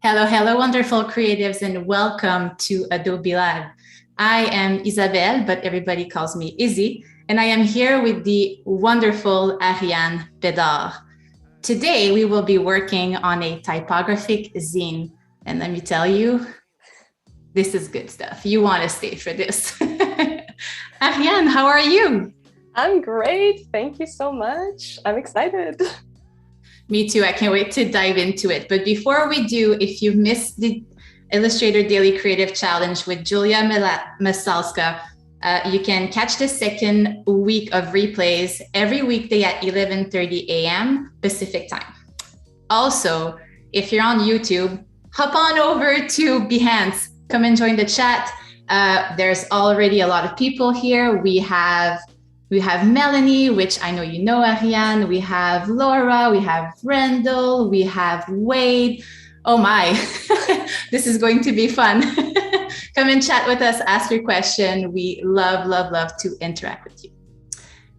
Hello, hello, wonderful creatives, and welcome to Adobe Live. I am Isabelle, but everybody calls me Izzy, and I am here with the wonderful Ariane Bédard. Today, we will be working on a typographic zine, and let me tell you, this is good stuff. You want to stay for this. Ariane, how are you? I'm great. Thank you so much. I'm excited. Me too. I can't wait to dive into it. But before we do, if you missed the Illustrator Daily Creative Challenge with Julia Masalska, you can catch the second week of replays every weekday at 11:30 a.m. Pacific time. Also, if you're on YouTube, hop on over to Behance. Come and join the chat. There's already a lot of people here. We have Melanie, which I know you know, Ariane. We have Laura, we have Randall, we have Wade. Oh my, this is going to be fun. Come and chat with us, ask your question. We love, love, love to interact with you.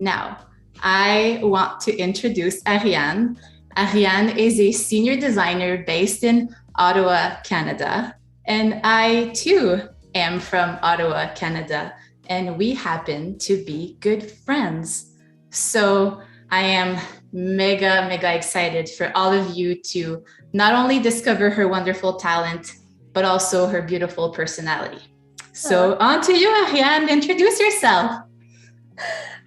Now, I want to introduce Ariane. Ariane is a senior designer based in Ottawa, Canada. And I too am from Ottawa, Canada. And we happen to be good friends. So I am mega, mega excited for all of you to not only discover her wonderful talent, but also her beautiful personality. So on to you, Ariane, introduce yourself.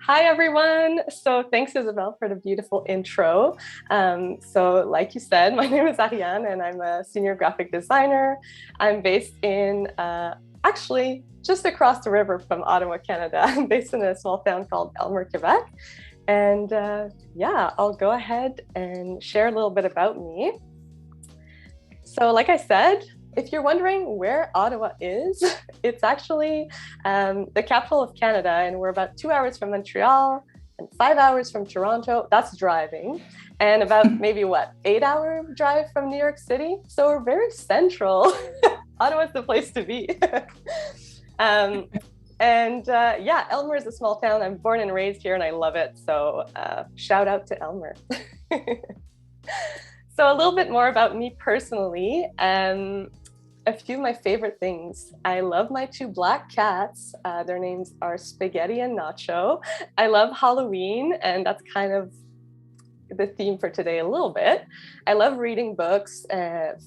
Hi, everyone. So thanks, Isabelle, for the beautiful intro. So like you said, my name is Ariane and I'm a senior graphic designer. I'm based in actually just across the river from Ottawa, Canada. I'm based in a small town called Elmer, Quebec. And yeah, I'll go ahead and share a little bit about me. So like I said, if you're wondering where Ottawa is, it's actually the capital of Canada, and we're about 2 hours from Montreal and 5 hours from Toronto. That's driving. And about maybe what, 8-hour drive from New York City. So we're very central. Ottawa's the place to be. Yeah, Elmer is a small town. I'm born and raised here and I love it. So shout out to Elmer. So a little bit more about me personally. A few of my favorite things. I love my 2 black cats. Their names are Spaghetti and Nacho. I love Halloween, and that's kind of the theme for today a little bit. I love reading books,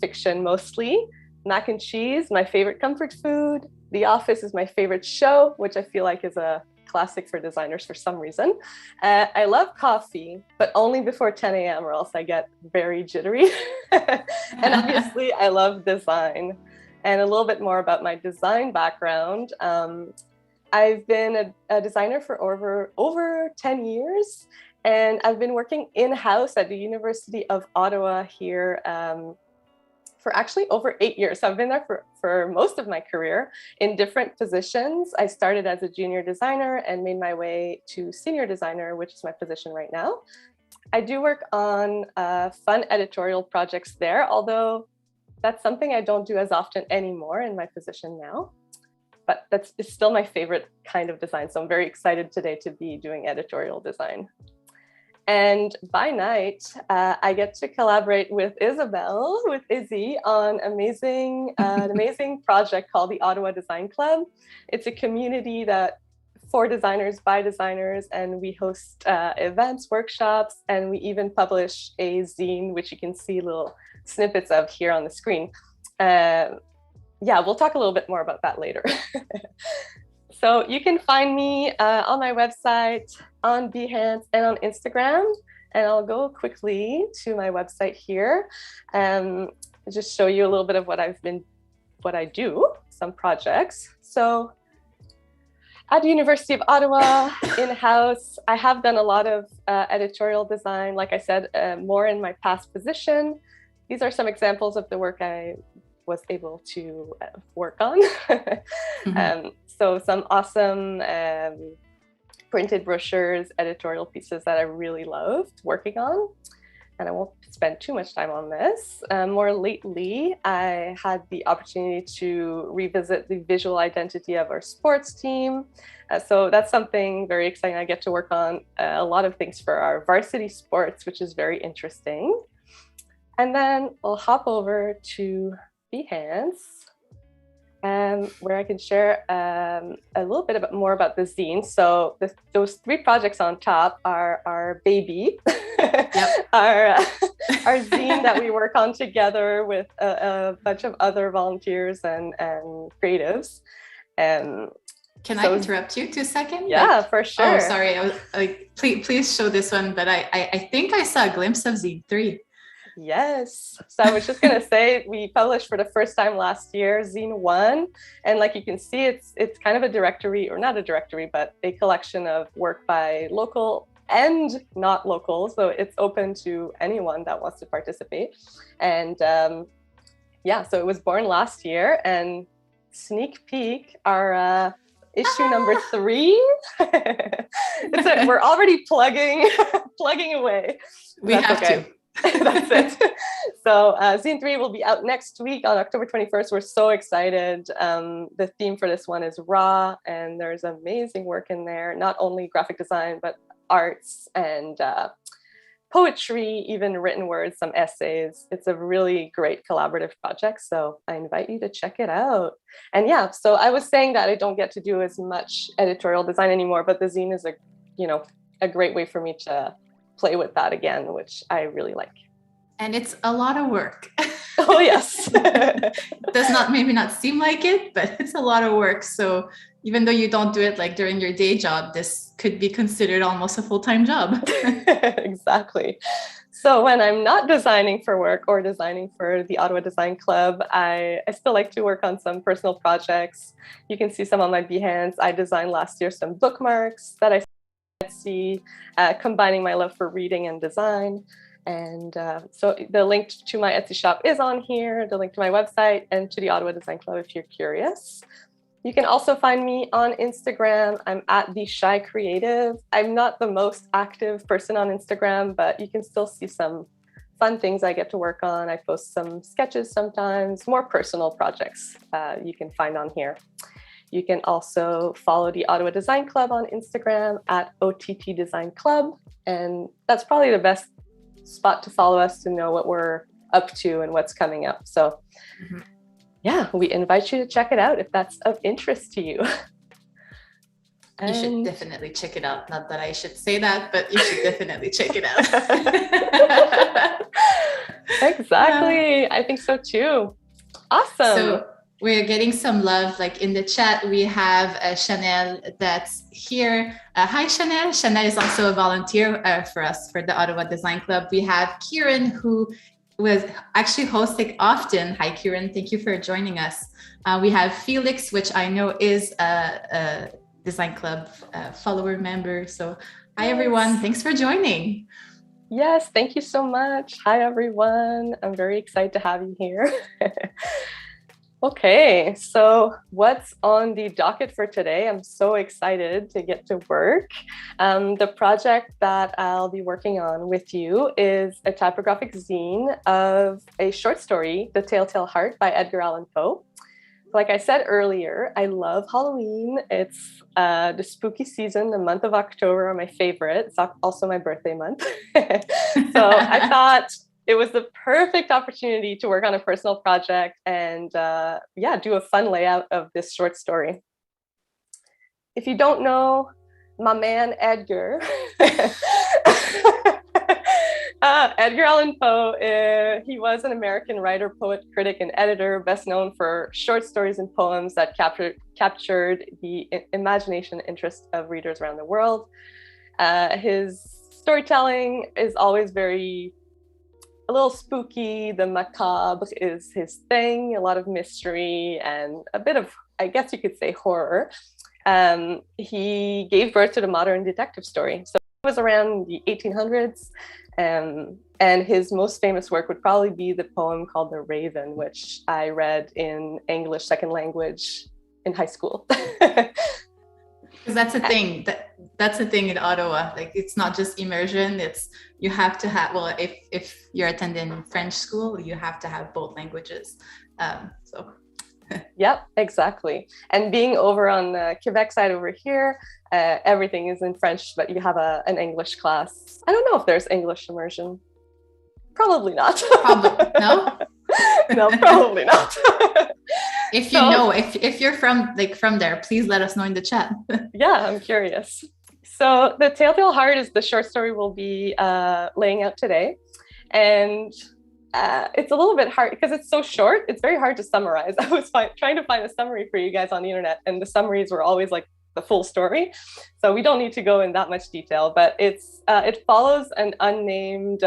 fiction mostly. Mac and cheese, my favorite comfort food. The Office is my favorite show, which I feel like is a classic for designers for some reason. I love coffee, but only before 10 a.m. or else I get very jittery. And obviously I love design. And a little bit more about my design background. I've been a designer for over 10 years, and I've been working in-house at the University of Ottawa here for actually over 8 years. So I've been there for most of my career in different positions. I started as a junior designer and made my way to senior designer, which is my position right now. I do work on fun editorial projects there, although that's something I don't do as often anymore in my position now. But it's still my favorite kind of design. So I'm very excited today to be doing editorial design. And by night, I get to collaborate with Isabelle, with Izzy, on an amazing project called the Ottawa Design Club. It's a community for designers, by designers, and we host events, workshops, and we even publish a zine, which you can see little snippets of here on the screen. Yeah, we'll talk a little bit more about that later. So you can find me on my website, on Behance, and on Instagram. And I'll go quickly to my website here and just show you a little bit of what I do, some projects. So At the University of Ottawa, in-house, I have done a lot of editorial design, like I said, more in my past position. These are some examples of the work I was able to work on. So some awesome printed brochures, editorial pieces that I really loved working on. And I won't spend too much time on this. More lately, I had the opportunity to revisit the visual identity of our sports team. So that's something very exciting. I get to work on a lot of things for our varsity sports, which is very interesting. And then I'll hop over to Behance, where I can share a little bit more about the zine. So those 3 projects on top are our baby, yep. our zine that we work on together with a bunch of other volunteers and creatives. Can I interrupt you 2 seconds? Yeah, for sure. Oh, sorry. I was please show this one. But I think I saw a glimpse of Zine 3. Yes. So I was just going to say, we published for the first time last year, Zine 1. And like you can see, it's kind of a directory, or not a directory, but a collection of work by local and not local. So it's open to anyone that wants to participate. And yeah, so it was born last year. And sneak peek, our issue number 3. We're already plugging away. We have to. That's it. So Zine 3 will be out next week on October 21st. We're so excited. The theme for this one is raw, and there's amazing work in there, not only graphic design, but arts and poetry, even written words, some essays. It's a really great collaborative project. So I invite you to check it out. And yeah, so I was saying that I don't get to do as much editorial design anymore, but the zine is a great way for me to play with that again, which I really like. And it's a lot of work. Oh, yes. Does maybe not seem like it, but it's a lot of work. So even though you don't do it like during your day job, this could be considered almost a full-time job. Exactly. So when I'm not designing for work or designing for the Ottawa Design Club, I still like to work on some personal projects. You can see some on my Behance. I designed last year some bookmarks that I see, combining my love for reading and design. And so the link to my Etsy shop is on here, the link to my website, and to the Ottawa Design Club if you're curious. You can also find me on Instagram. I'm at The Shy Creative. I'm not the most active person on Instagram, but you can still see some fun things I get to work on. I post some sketches sometimes, more personal projects you can find on here. You can also follow the Ottawa Design Club on Instagram at OTT Design Club. And that's probably the best spot to follow us to know what we're up to and what's coming up. So yeah, we invite you to check it out if that's of interest to you. You should definitely check it out. Not that I should say that, but you should definitely check it out. Exactly. I think so too. Awesome. So we're getting some love, like in the chat. We have Chanel that's here. Hi, Chanel. Chanel is also a volunteer for us for the Ottawa Design Club. We have Kieran, who was actually hosting often. Hi, Kieran. Thank you for joining us. We have Felix, which I know is a Design Club follower member. So hi, everyone. Thanks for joining. Yes, thank you so much. Hi, everyone. I'm very excited to have you here. Okay, so what's on the docket for today? I'm so excited to get to work. The project that I'll be working on with you is a typographic zine of a short story, The Telltale Heart by Edgar Allan Poe. Like I said earlier, I love Halloween. It's the spooky season. The month of October are my favorite. It's also my birthday month. So I thought it was the perfect opportunity to work on a personal project and yeah, do a fun layout of this short story. If you don't know my man Edgar, Edgar Allan Poe, he was an American writer, poet, critic, and editor, best known for short stories and poems that captured the imagination and interest of readers around the world. His storytelling is always a little spooky. The macabre is his thing, a lot of mystery and a bit of, I guess you could say, horror. he gave birth to the modern detective story. So it was around the 1800s. And his most famous work would probably be the poem called The Raven, which I read in English second language in high school. Because that's the thing, that's the thing in Ottawa. Like, it's not just immersion, it's you have to have, well, if you're attending French school, you have to have both languages. So Yep, exactly. And being over on the Quebec side over here, everything is in French, but you have an English class. I don't know if there's English immersion. Probably not. Probably no. No, probably not. If you know, if you're from there, please let us know in the chat. Yeah, I'm curious. So the Telltale Heart is the short story we'll be laying out today. And it's a little bit hard because it's so short. It's very hard to summarize. I was trying to find a summary for you guys on the internet, and the summaries were always like the full story. So we don't need to go in that much detail, but it follows an unnamed,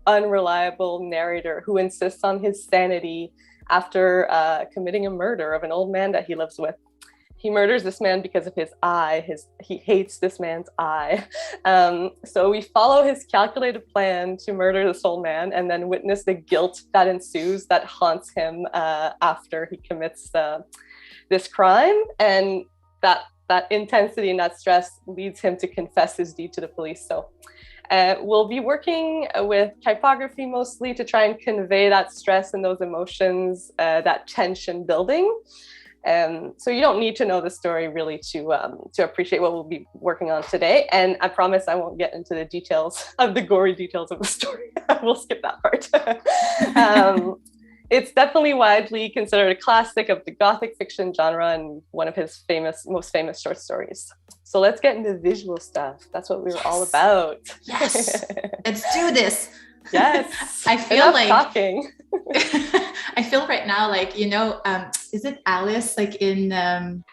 unreliable narrator who insists on his sanity after committing a murder of an old man that he lives with. He murders this man because of his eye. He hates this man's eye. So we follow his calculated plan to murder this old man and then witness the guilt that ensues that haunts him after he commits this crime. And that intensity and that stress leads him to confess his deed to the police. So we'll be working with typography mostly to try and convey that stress and those emotions, that tension building. So you don't need to know the story really to appreciate what we'll be working on today. And I promise I won't get into the details of the gory details of the story. We'll skip that part. It's definitely widely considered a classic of the Gothic fiction genre and one of his most famous short stories. So let's get into visual stuff. That's what we were all about. Yes, let's do this. Yes. I feel like talking. I feel right now, like, is it Alice, like in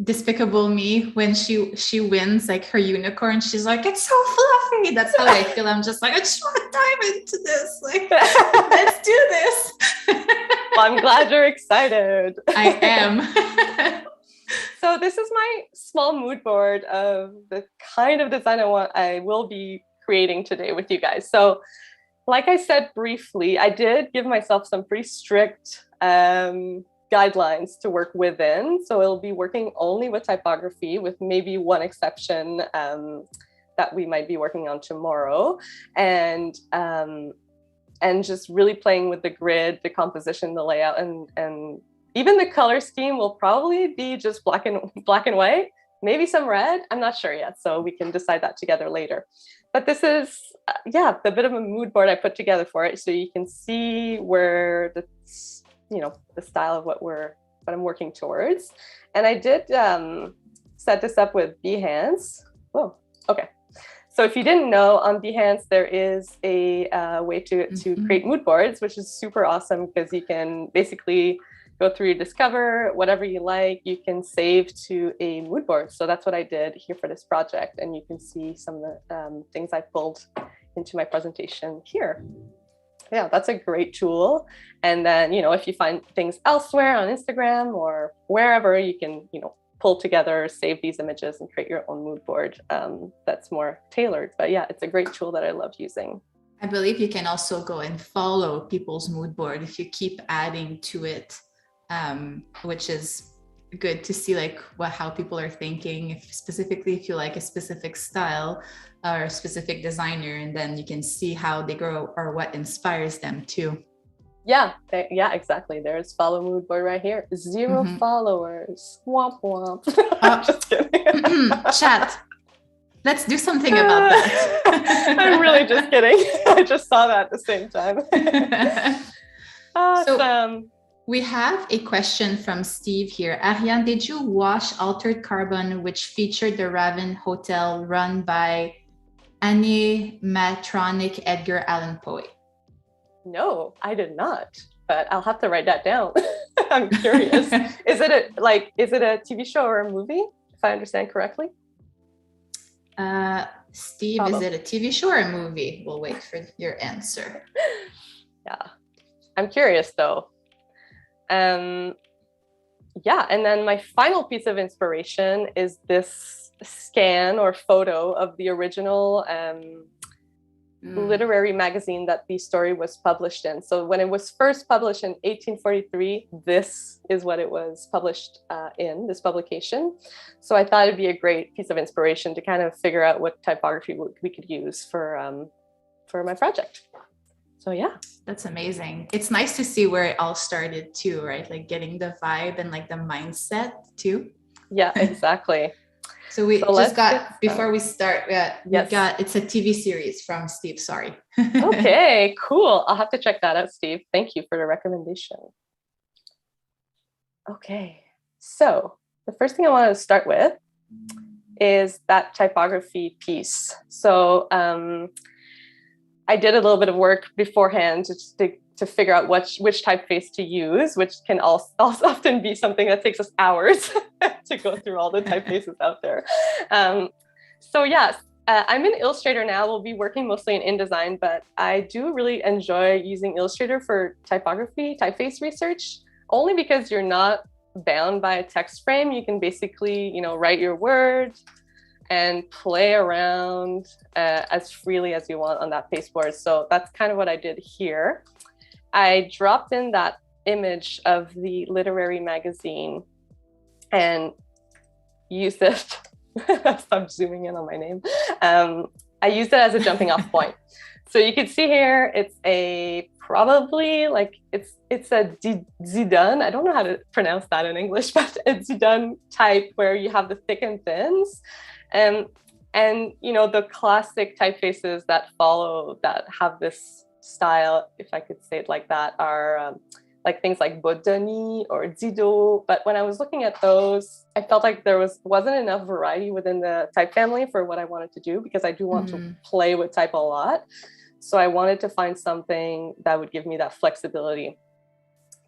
Despicable Me, when she wins like her unicorn, she's like, it's so fluffy. That's how I feel. I'm just like, I just want to dive into this. Like, let's do this. Well, I'm glad you're excited. I am. So this is my small mood board of the kind of design I will be creating today with you guys. So like I said briefly, I did give myself some pretty strict guidelines to work within. So it'll be working only with typography, with maybe one exception that we might be working on tomorrow. And just really playing with the grid, the composition, the layout, and even the color scheme will probably be just black and white, maybe some red. I'm not sure yet, so we can decide that together later. But this is, the bit of a mood board I put together for it, so you can see where the style of what I'm working towards. And I did set this up with Behance. Whoa, okay. So if you didn't know, on Behance, there is a way to create mood boards, which is super awesome because you can basically go through, discover whatever you like. You can save to a mood board. So that's what I did here for this project. And you can see some of the things I pulled into my presentation here. Yeah, that's a great tool. And then, if you find things elsewhere on Instagram or wherever, you can, pull together, save these images and create your own mood board that's more tailored. But yeah, it's a great tool that I love using. I believe you can also go and follow people's mood board if you keep adding to it, which is good to see like how people are thinking, specifically if you like a specific style or a specific designer, and then you can see how they grow or what inspires them too. Yeah, exactly. There's follow mood board right here. 0 followers. Womp womp. Just kidding. Chat. Let's do something about that. I'm really just kidding. I just saw that at the same time. Awesome. So we have a question from Steve here. Ariane, did you watch Altered Carbon, which featured the Raven Hotel run by animatronic Edgar Allan Poe? No, I did not, but I'll have to write that down. I'm curious. Is it a TV show or a movie, if I understand correctly? Steve, Probably. Is it a TV show or a movie? We'll wait for your answer. Yeah, I'm curious though. yeah, and then my final piece of inspiration is this scan or photo of the original literary magazine that the story was published in. So when it was first published in 1843, this is what it was published in, this publication. So I thought it'd be a great piece of inspiration to kind of figure out what typography we could use for my project. So yeah. That's amazing. It's nice to see where it all started too, right? Like getting the vibe and like the mindset too. Yeah, exactly. So we just got, before we start, it's a TV series from Steve, sorry. Okay, cool. I'll have to check that out, Steve. Thank you for the recommendation. Okay, so the first thing I want to start with is that typography piece. So I did a little bit of work beforehand to figure out which typeface to use, which can also often be something that takes us hours to go through all the typefaces out there. So yes, I'm in Illustrator now. We'll be working mostly in InDesign, but I do really enjoy using Illustrator for typeface research, only because you're not bound by a text frame. You can basically, write your words and play around as freely as you want on that pasteboard. So that's kind of what I did here. I dropped in that image of the literary magazine and used it. Stop zooming in on my name. I used it as a jumping off point. So you can see here, it's a Zidane. I don't know how to pronounce that in English, but it's Zidane type where you have the thick and thins. And the classic typefaces that follow that have this style, if I could say it like that, are like things like Bodoni or Dido. But when I was looking at those, I felt like there wasn't enough variety within the type family for what I wanted to do, because I do want to play with type a lot. So I wanted to find something that would give me that flexibility.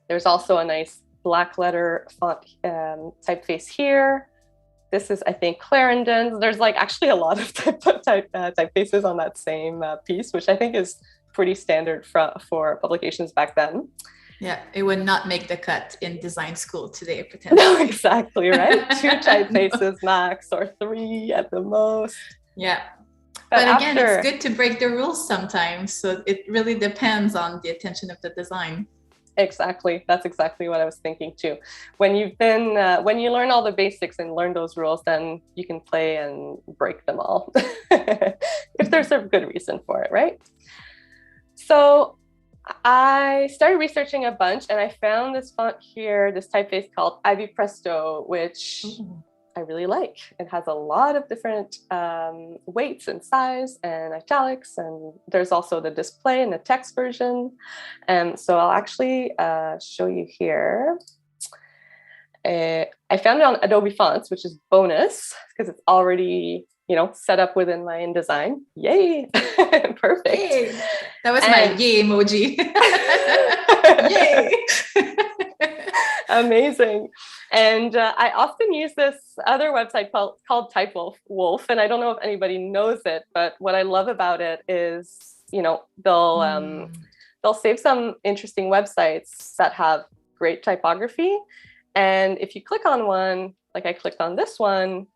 There's also a nice black letter font typeface here. This is, I think, Clarendon's. There's actually a lot of typefaces on that same piece, which I think is pretty standard for publications back then. Yeah, it would not make the cut in design school today, potentially. No, exactly, right? 2 typefaces max, or 3 at the most. Yeah. But again, it's good to break the rules sometimes. So it really depends on the attention of the design. Exactly. That's exactly what I was thinking too. When you learn all the basics and learn those rules, then you can play and break them all if there's a good reason for it, right? So I started researching a bunch, and I found this font here, this typeface called Ivy Presto, which I really like. It has a lot of different weights and size and italics, and there's also the display and the text version. So I'll actually show you here. I found it on Adobe Fonts, which is bonus because it's already set up within my InDesign. Yay! Perfect. Yay. That was my yay emoji. Yay! Amazing. And I often use this other website called Typewolf, and I don't know if anybody knows it, but what I love about it is, they'll save some interesting websites that have great typography. And if you click on one, like I clicked on this one,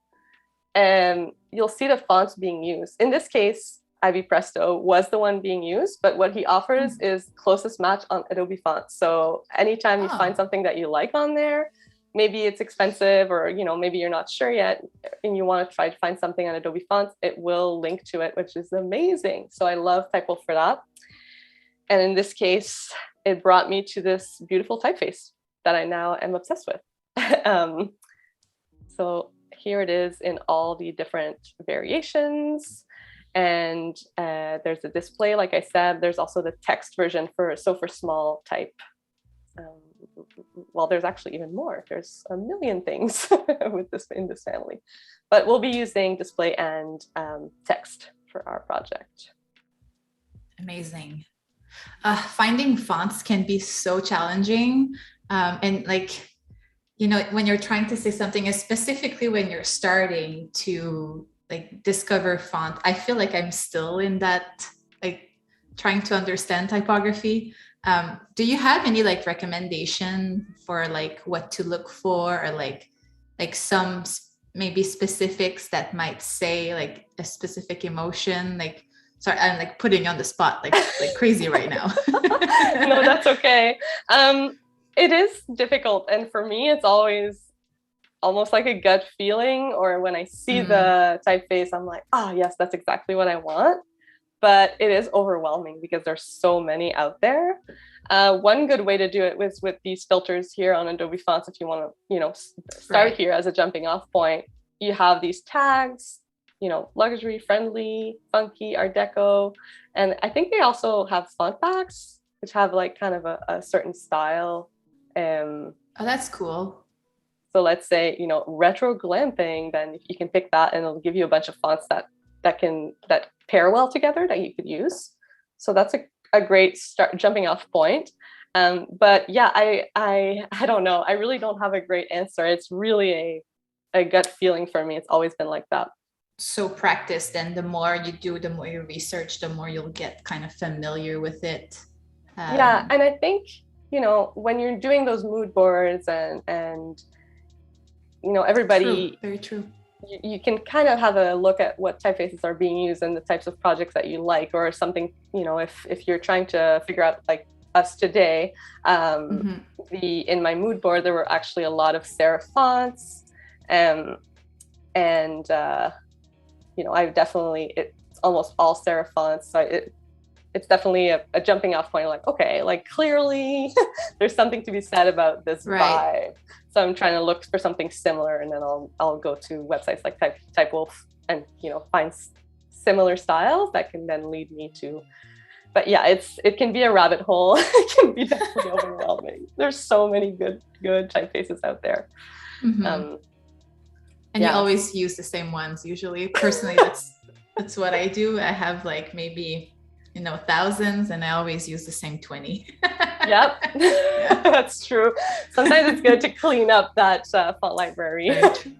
you'll see the fonts being used. In this case, Ivy Presto was the one being used, but what he offers is closest match on Adobe Fonts. So anytime you find something that you like on there, maybe it's expensive, or maybe you're not sure yet, and you want to try to find something on Adobe Fonts, it will link to it, which is amazing. So I love Typewolf for that. And in this case, it brought me to this beautiful typeface that I now am obsessed with. So here it is in all the different variations. And there's a display, like I said. There's also the text version for small type. Well, there's actually even more. There's a million things in this family. But we'll be using display and text for our project. Amazing. Finding fonts can be so challenging. And when you're trying to say something, specifically when you're starting to discover font, I feel like I'm still in that, trying to understand typography. Do you have any like recommendation for like what to look for, or like some maybe specifics that might say like a specific emotion? Like, sorry, I'm like putting you on the spot like crazy right now. No, that's okay. It is difficult, and for me, it's always almost like a gut feeling, or when I see the typeface, I'm like, oh yes, that's exactly what I want. But it is overwhelming because there's so many out there. One good way to do it was with these filters here on Adobe Fonts. If you want to, start here as a jumping off point, you have these tags, luxury, friendly, funky, Art Deco. And I think they also have font packs, which have like kind of a certain style. Oh, that's cool. So let's say, retro glamping, then you can pick that and it'll give you a bunch of fonts that pair well together that you could use. So that's a great jumping off point. But yeah, I don't know. I really don't have a great answer. It's really a gut feeling for me. It's always been like that. So practice, then the more you do, the more you research, the more you'll get kind of familiar with it. Yeah, and I think, when you're doing those mood boards and everybody, very true. You can kind of have a look at what typefaces are being used and the types of projects that you like, or something, if you're trying to figure out like us today, in my mood board, there were actually a lot of serif fonts, and I've definitely, it's almost all serif fonts. So it's definitely a jumping off point. Like, okay, like clearly there's something to be said about this vibe. So I'm trying to look for something similar, and then I'll go to websites like Typewolf and find similar styles that can then lead me to. But yeah, it can be a rabbit hole. It can be definitely overwhelming. There's so many good typefaces out there. And you always use the same ones usually. Personally, that's what I do. I have like maybe thousands, and I always use the same 20. Yep. Yeah. That's true. Sometimes it's good to clean up that font library. So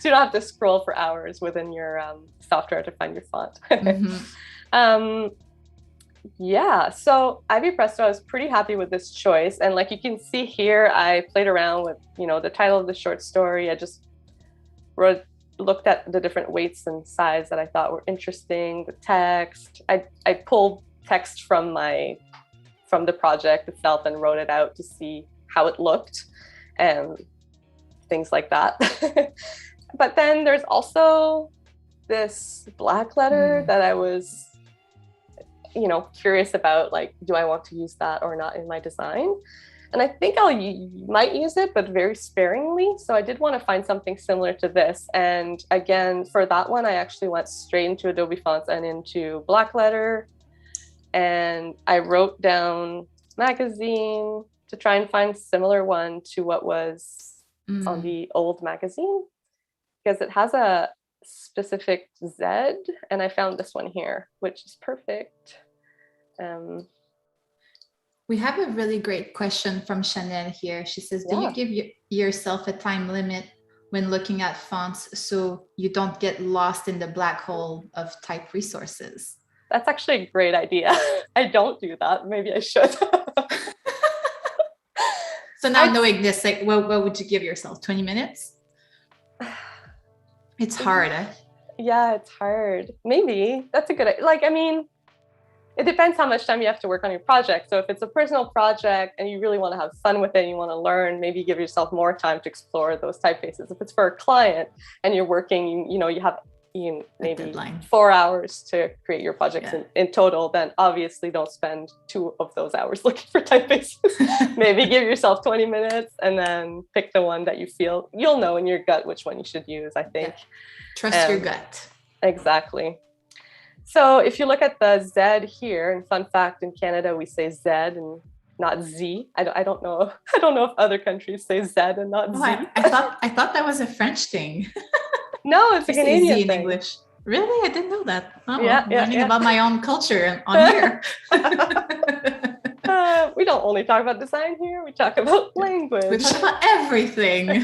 you don't have to scroll for hours within your software to find your font. Yeah, so Ivy Presto, I was pretty happy with this choice. And like you can see here, I played around with, the title of the short story. I just looked at the different weights and size that I thought were interesting, the text. I pulled text from the project itself and wrote it out to see how it looked and things like that. But then there's also this black letter that I was, curious about, like, do I want to use that or not in my design? And I think might use it, but very sparingly. So I did want to find something similar to this. And again, for that one, I actually went straight into Adobe Fonts and into black letter. And I wrote down magazine to try and find a similar one to what was on the old magazine, because it has a specific Z. And I found this one here, which is perfect. We have a really great question from Chanel here. She says, do you give yourself a time limit when looking at fonts so you don't get lost in the black hole of type resources? That's actually a great idea. I don't do that. Maybe I should. So now knowing this, like, what would you give yourself? 20 minutes? It's hard. Yeah, it's hard. Maybe. That's a good idea. Like, I mean, it depends how much time you have to work on your project. So if it's a personal project and you really want to have fun with it and you want to learn, maybe give yourself more time to explore those typefaces. If it's for a client and you're working, you have maybe 4 hours to create your projects in total, then obviously don't spend 2 of those hours looking for typefaces. Maybe give yourself 20 minutes and then pick the one that you feel you'll know in your gut which one you should use, I think. Yeah. Trust your gut. Exactly. So if you look at the Z here, and fun fact, in Canada we say Z and not Z. I don't know if other countries say Z and not Z. I thought that was a French thing. No, it's a Canadian Z in thing. English. Really? I didn't know that. Oh, I'm learning about my own culture on here. We don't only talk about design here. We talk about language. We talk about everything.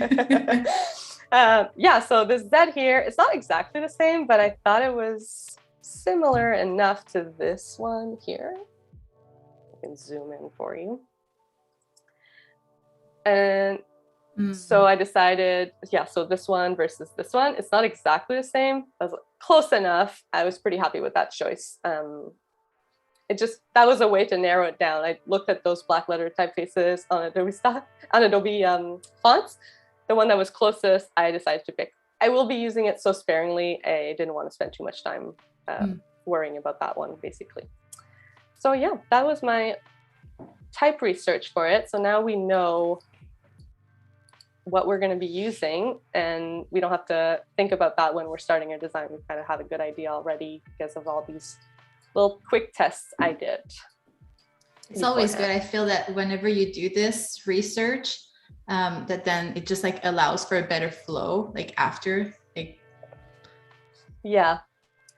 So this Z here, it's not exactly the same, but I thought it was similar enough to this one here. can zoom in for you. And so I decided, yeah, so this one versus this one, it's not exactly the same. I was close enough. I was pretty happy with that choice. That was a way to narrow it down. I looked at those black letter typefaces on Adobe fonts. The one that was closest, I decided to pick. I will be using it so sparingly. I didn't want to spend too much time worrying about that one, basically. So yeah, that was my type research for it. So now we know what we're going to be using, and we don't have to think about that when we're starting our design. We kind of have a good idea already because of all these little quick tests I did. It's always good. I feel that whenever you do this research, that then it just like allows for a better flow, like after. Yeah,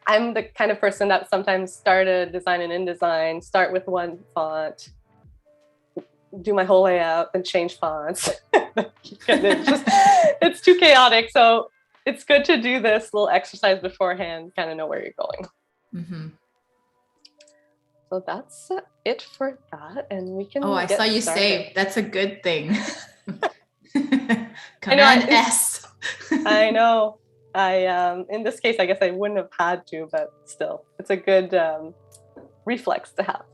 I'm the kind of person that sometimes start a design in InDesign, start with one font, do my whole layout, then change fonts. It's too chaotic. So it's good to do this little exercise beforehand, kind of know where you're going. Mm-hmm. So that's it for that. And we can I saw you save. That's a good thing. Command S. I know. In this case, I guess I wouldn't have had to, but still, it's a good reflex to have.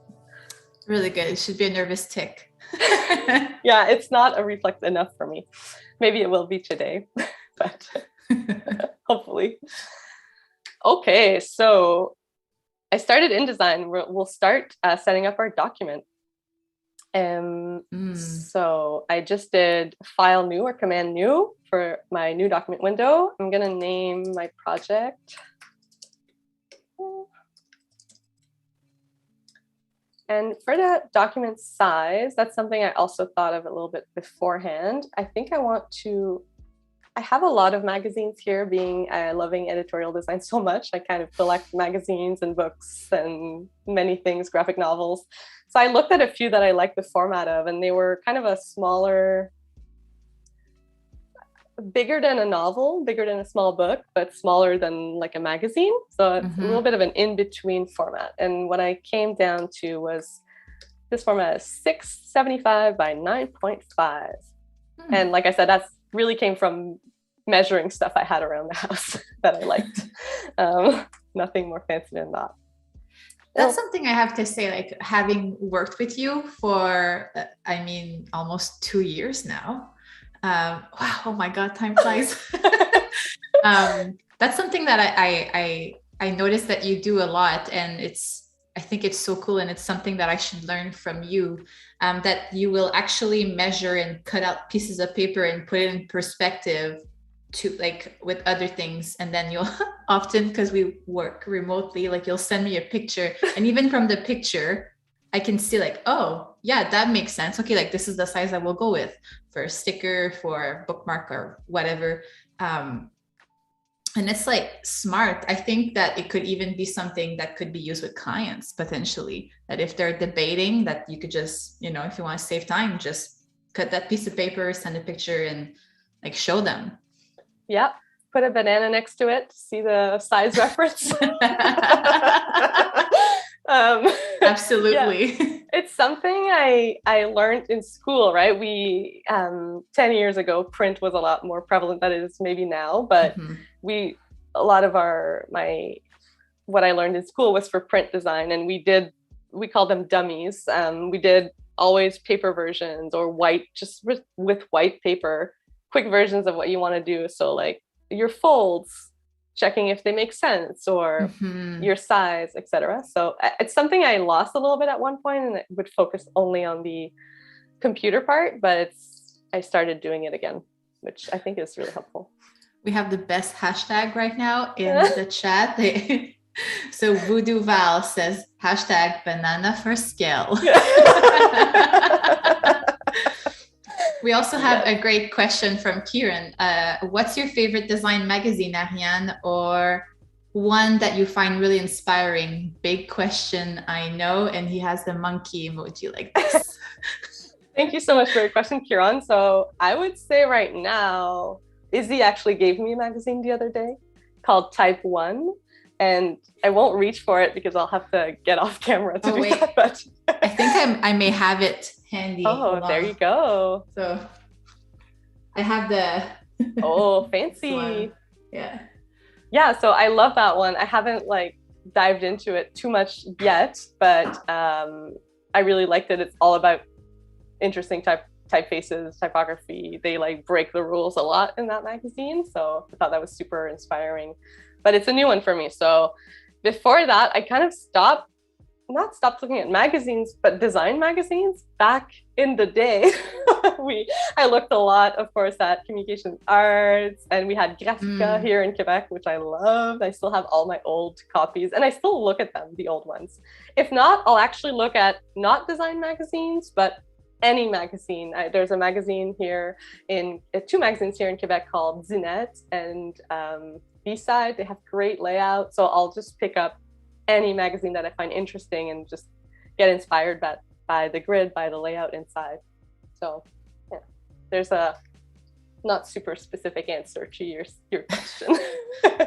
Really good. It should be a nervous tick. Yeah, it's not a reflex enough for me. Maybe it will be today, but hopefully. Okay, so I started InDesign. We'll start setting up our document. So I just did File New or Command New for my new document window. I'm going to name my project. And for the document size, that's something I also thought of a little bit beforehand. I think I have a lot of magazines here, being loving editorial design so much. I kind of collect magazines and books and many things, graphic novels. So I looked at a few that I liked the format of, and they were kind of a smaller, bigger than a novel, bigger than a small book, but smaller than like a magazine. So it's a little bit of an in-between format. And what I came down to was this format is 675 by 9.5. And like I said, that's really came from measuring stuff I had around the house that I liked. Nothing more fancy than that. That's something I have to say, like having worked with you for, almost 2 years now. Wow, oh my God, time flies. That's something that I noticed that you do a lot, and I think it's so cool, and it's something that I should learn from you, that you will actually measure and cut out pieces of paper and put it in perspective to like with other things. And then you'll often, because we work remotely, like you'll send me a picture, and even from the picture, I can see like, oh yeah, that makes sense. Okay, like this is the size I will go with for a sticker, for a bookmark or whatever. And it's like smart. I think that it could even be something that could be used with clients potentially, that if they're debating, that you could just, if you want to save time, just cut that piece of paper, send a picture, and like show them. Yeah. Put a banana next to it to see the size reference. Absolutely. Yeah. It's something I learned in school, right? We 10 years ago, print was a lot more prevalent than it is maybe now, but a lot of what I learned in school was for print design, and we called them dummies. We did always paper versions or white, just with white paper, quick versions of what you want to do. So like your folds, checking if they make sense, or your size, etc. So it's something I lost a little bit at one point, and it would focus only on the computer part, but I started doing it again, which I think is really helpful. We have the best hashtag right now in the chat. So Voodoo Val says #banana for scale. We also have a great question from Kieran. What's your favorite design magazine, Ariane, or one that you find really inspiring? Big question, I know. And he has the monkey emoji like this. Thank you so much for your question, Kieran. So I would say right now, Izzy actually gave me a magazine the other day called Type 1. and I won't reach for it because I'll have to get off camera to do that. But I think I may have it handy. Oh, there you go. So I have the oh, fancy. Yeah. Yeah, so I love that one. I haven't like dived into it too much yet, but I really liked it. It's all about interesting typefaces, typography. They like break the rules a lot in that magazine. So I thought that was super inspiring, but it's a new one for me. So before that, I kind of not stopped looking at magazines, but design magazines back in the day. I looked a lot, of course, at communication arts, and we had Graphica here in Quebec, which I loved. I still have all my old copies, and I still look at them, the old ones. If not, I'll actually look at not design magazines, but any magazine. There's a magazine here two magazines here in Quebec called Zine and B-Side. They have great layout, so I'll just pick up any magazine that I find interesting and just get inspired by the grid, by the layout inside. So yeah, there's a not super specific answer to your question.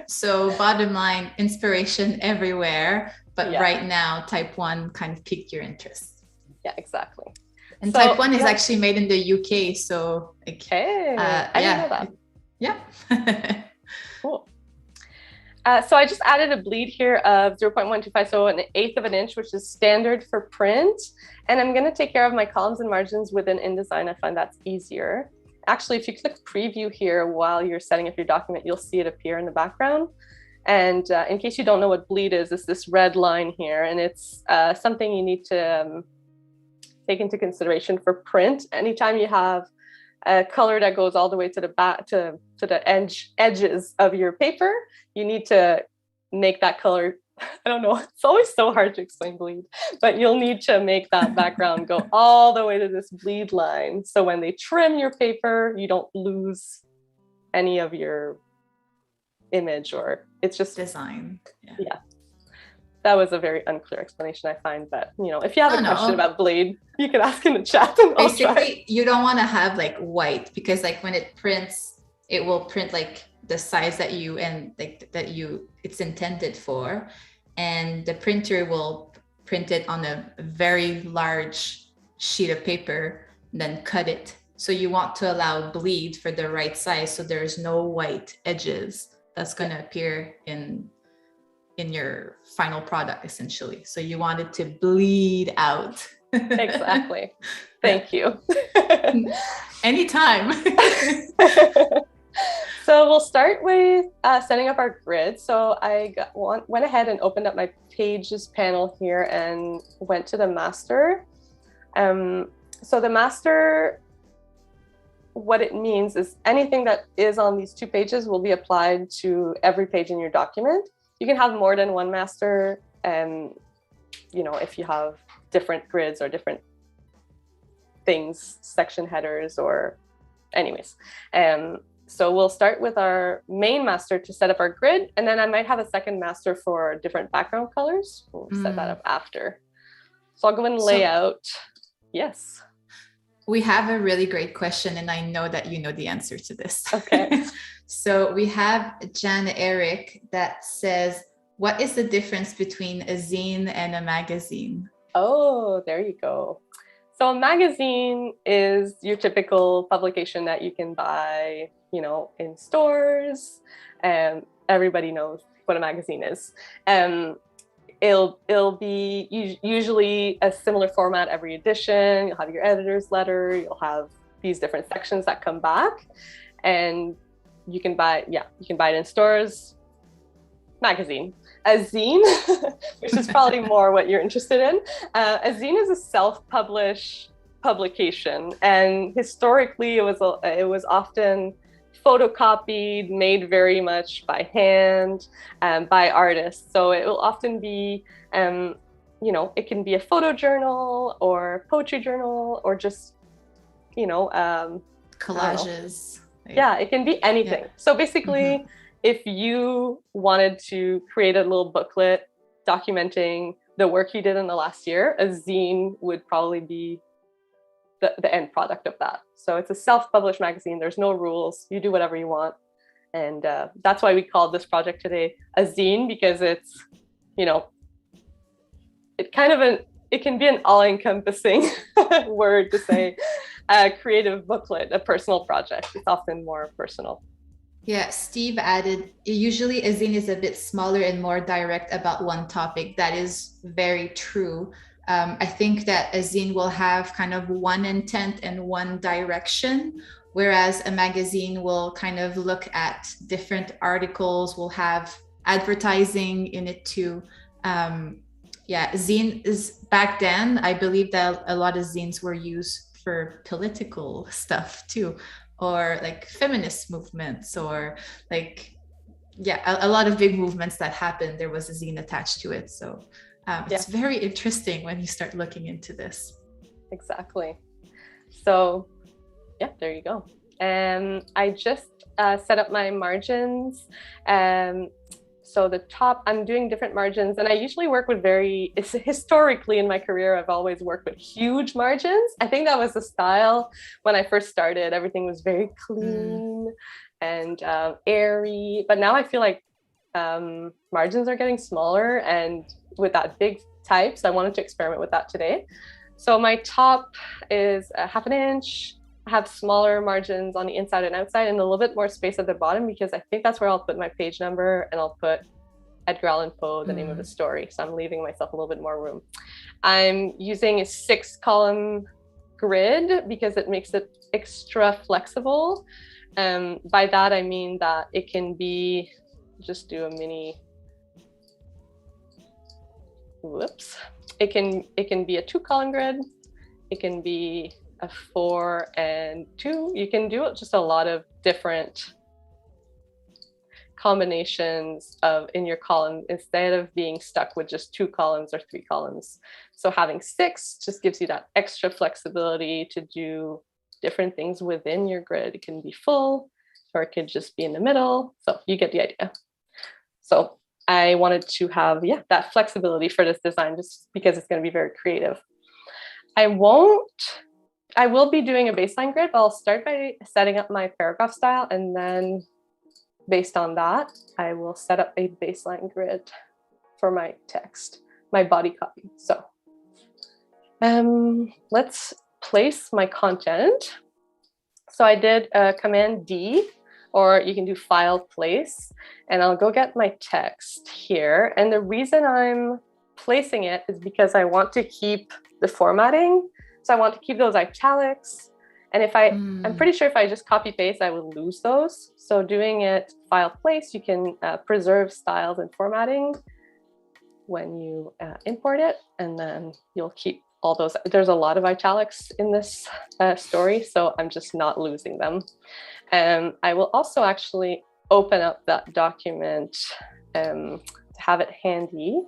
So bottom line, inspiration everywhere, but right now Type 1 kind of piqued your interest. Yeah, exactly. And so, Type 1 is actually made in the UK, so I didn't know that. Yeah. Cool. So I just added a bleed here of 0.125, so an eighth of an inch, which is standard for print. And I'm going to take care of my columns and margins within InDesign. I find that's easier. Actually, if you click preview here while you're setting up your document, you'll see it appear in the background. And in case you don't know what bleed is, it's this red line here. And it's something you need to take into consideration for print. Anytime you have a color that goes all the way to the back to the edges of your paper, you need to make that color, I don't know, it's always so hard to explain bleed, but you'll need to make that background go all the way to this bleed line. So when they trim your paper, you don't lose any of your image, or it's just design. Yeah. That was a very unclear explanation, I find, but if you have a question about bleed, you can ask in the chat. And basically, you don't want to have like white, because like when it prints, it will print like the size that it's intended for, and the printer will print it on a very large sheet of paper, then cut it. So you want to allow bleed for the right size, so there's no white edges that's going to appear in your final product, essentially. So you want it to bleed out. Exactly. Thank you. Anytime. So we'll start with setting up our grid. So I went ahead and opened up my pages panel here and went to the master. So the master, what it means is anything that is on these two pages will be applied to every page in your document. You can have more than one master, if you have different grids or different things, section headers, or anyways. So we'll start with our main master to set up our grid, and then I might have a second master for different background colors. We'll set that up after. So I'll go and lay out. Yes. We have a really great question, and I know that you know the answer to this. Okay. So we have Jan Eric that says, what is the difference between a zine and a magazine? Oh, there you go. So a magazine is your typical publication that you can buy, in stores, and everybody knows what a magazine is. It'll be usually a similar format every edition. You'll have your editor's letter. You'll have these different sections that come back, and you can buy it in stores. Magazine. A zine, which is probably more what you're interested in. A zine is a self-published publication, and historically it was often photocopied, made very much by hand, by artists. So it will often be, it can be a photo journal or poetry journal, or just, collages. Yeah, it can be anything. Yeah. So basically, if you wanted to create a little booklet documenting the work you did in the last year, a zine would probably be the end product of that. So it's a self-published magazine. There's no rules. You do whatever you want. And that's why we called this project today a zine, because it's, you know, it can be an all-encompassing word to say a creative booklet, a personal project. It's often more personal. Yeah, Steve added, usually a zine is a bit smaller and more direct about one topic. That is very true. I think that a zine will have kind of one intent and one direction, whereas a magazine will kind of look at different articles, will have advertising in it too. Yeah, zine is, back then, I believe that a lot of zines were used for political stuff too, or like feminist movements, or like, yeah, a lot of big movements that happened, there was a zine attached to it. So it's very interesting when you start looking into this. Exactly. So yeah, there you go. I just set up my margins. So the top, I'm doing different margins, and I usually work with historically in my career, I've always worked with huge margins. I think that was the style when I first started. Everything was very clean and airy, but now I feel like margins are getting smaller, and with that big type, so I wanted to experiment with that today. So my top is a 1/2 inch. I have smaller margins on the inside and outside, and a little bit more space at the bottom, because I think that's where I'll put my page number, and I'll put Edgar Allan Poe, the name of the story. So I'm leaving myself a little bit more room. I'm using a 6-column grid because it makes it extra flexible. By that, I mean that it can be, just do a mini, whoops. It can be a 2-column grid. It can be a 4 and 2. You can do just a lot of different combinations in your column, instead of being stuck with just 2 columns or 3 columns. So having 6 just gives you that extra flexibility to do different things within your grid. It can be full, or it could just be in the middle. So you get the idea. So I wanted to have, that flexibility for this design, just because it's going to be very creative. I will be doing a baseline grid, but I'll start by setting up my paragraph style, and then based on that, I will set up a baseline grid for my text, my body copy. So let's place my content. So I did Command D, or you can do File Place, and I'll go get my text here. And the reason I'm placing it is because I want to keep the formatting. So I want to keep those italics. And if I'm pretty sure if I just copy paste, I would lose those. So doing it File Place, you can preserve styles and formatting when you import it, and then you'll keep all those. There's a lot of italics in this story, so I'm just not losing them. I will also actually open up that document to have it handy,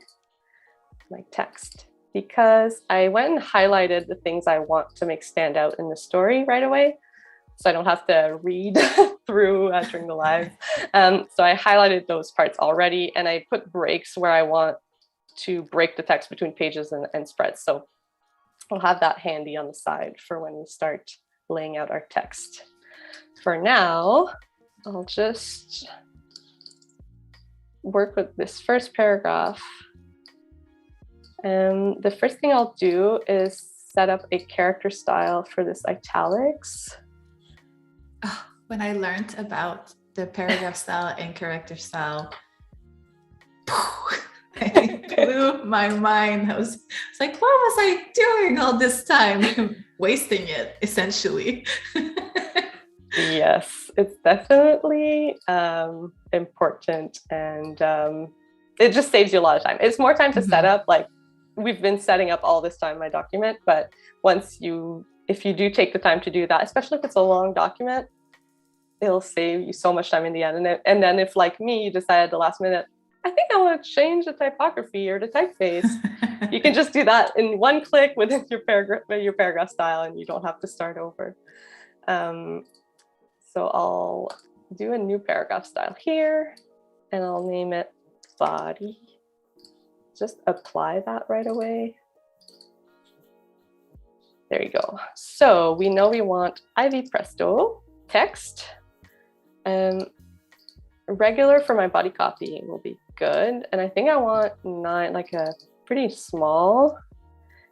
my text, because I went and highlighted the things I want to make stand out in the story right away, so I don't have to read through during the live. So I highlighted those parts already, and I put breaks where I want to break the text between pages and spreads. So I'll have that handy on the side for when we start laying out our text. For now, I'll just work with this first paragraph. The first thing I'll do is set up a character style for this italics. Oh, when I learned about the paragraph style and character style, it blew my mind. I was like, what was I doing all this time? Wasting it, essentially. Yes, it's definitely important, and it just saves you a lot of time. It's more time to set up. Like, we've been setting up all this time my document, but if you do take the time to do that, especially if it's a long document, it'll save you so much time in the end. And then if, like me, you decide at the last minute, I think I want to change the typography or the typeface, you can just do that in one click within your paragraph style, and you don't have to start over. So I'll do a new paragraph style here, and I'll name it body. Just apply that right away. There you go. So we know we want Ivy Presto text. regular for my body copy will be good. And I think I want 9, like a pretty small.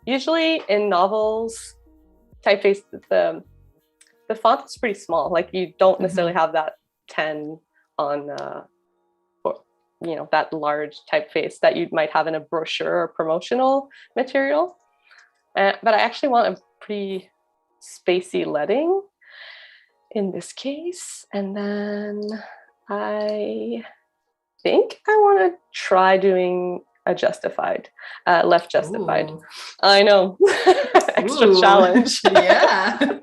Usually in novels, typeface, the font is pretty small. Like you don't necessarily have that 10 on, that large typeface that you might have in a brochure or promotional material. But I actually want a pretty spacey leading in this case. And then I think I want to try doing a justified, left justified. Ooh. I know, extra Ooh. challenge. Yeah.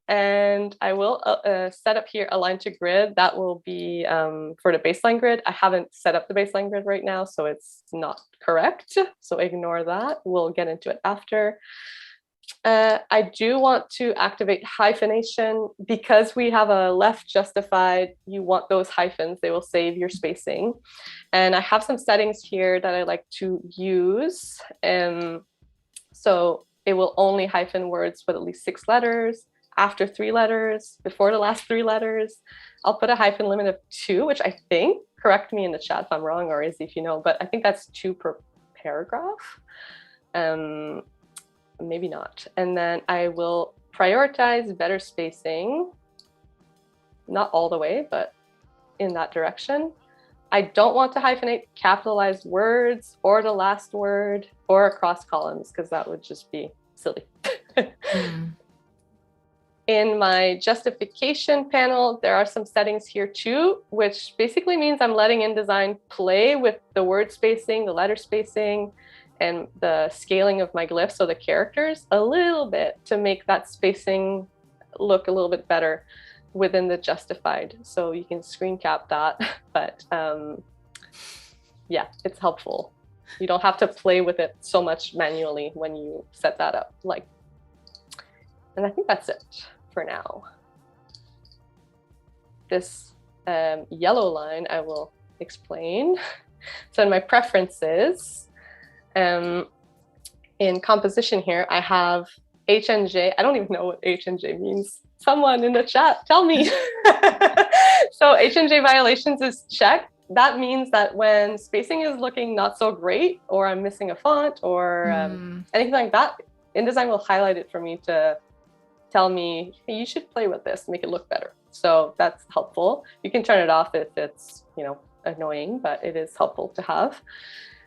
And I will set up here align to grid. That will be for the baseline grid. I haven't set up the baseline grid right now, so it's not correct. So ignore that. We'll get into it after. I do want to activate hyphenation because we have a left justified. You want those hyphens, they will save your spacing. And I have some settings here that I like to use. So it will only hyphen words with at least 6 letters, after 3 letters, before the last 3 letters. I'll put a hyphen limit of 2, which I think, correct me in the chat if I'm wrong, or Izzy if you know, but I think that's 2 per paragraph. Maybe not. And then I will prioritize better spacing, not all the way, but in that direction. I don't want to hyphenate capitalized words or the last word or across columns because that would just be silly. In my justification panel, there are some settings here too, which basically means I'm letting InDesign play with the word spacing, the letter spacing, and the scaling of my glyphs, so the characters, a little bit to make that spacing look a little bit better within the justified. So you can screen cap that, but yeah, it's helpful. You don't have to play with it so much manually when you set that up. And I think that's it for now. This yellow line I will explain. So in my preferences, in composition here, I have HNJ. I don't even know what HNJ means. Someone in the chat, tell me. So HNJ violations is checked. That means that when spacing is looking not so great, or I'm missing a font or anything like that, InDesign will highlight it for me to tell me, hey, you should play with this, make it look better. So that's helpful. You can turn it off if it's, annoying, but it is helpful to have.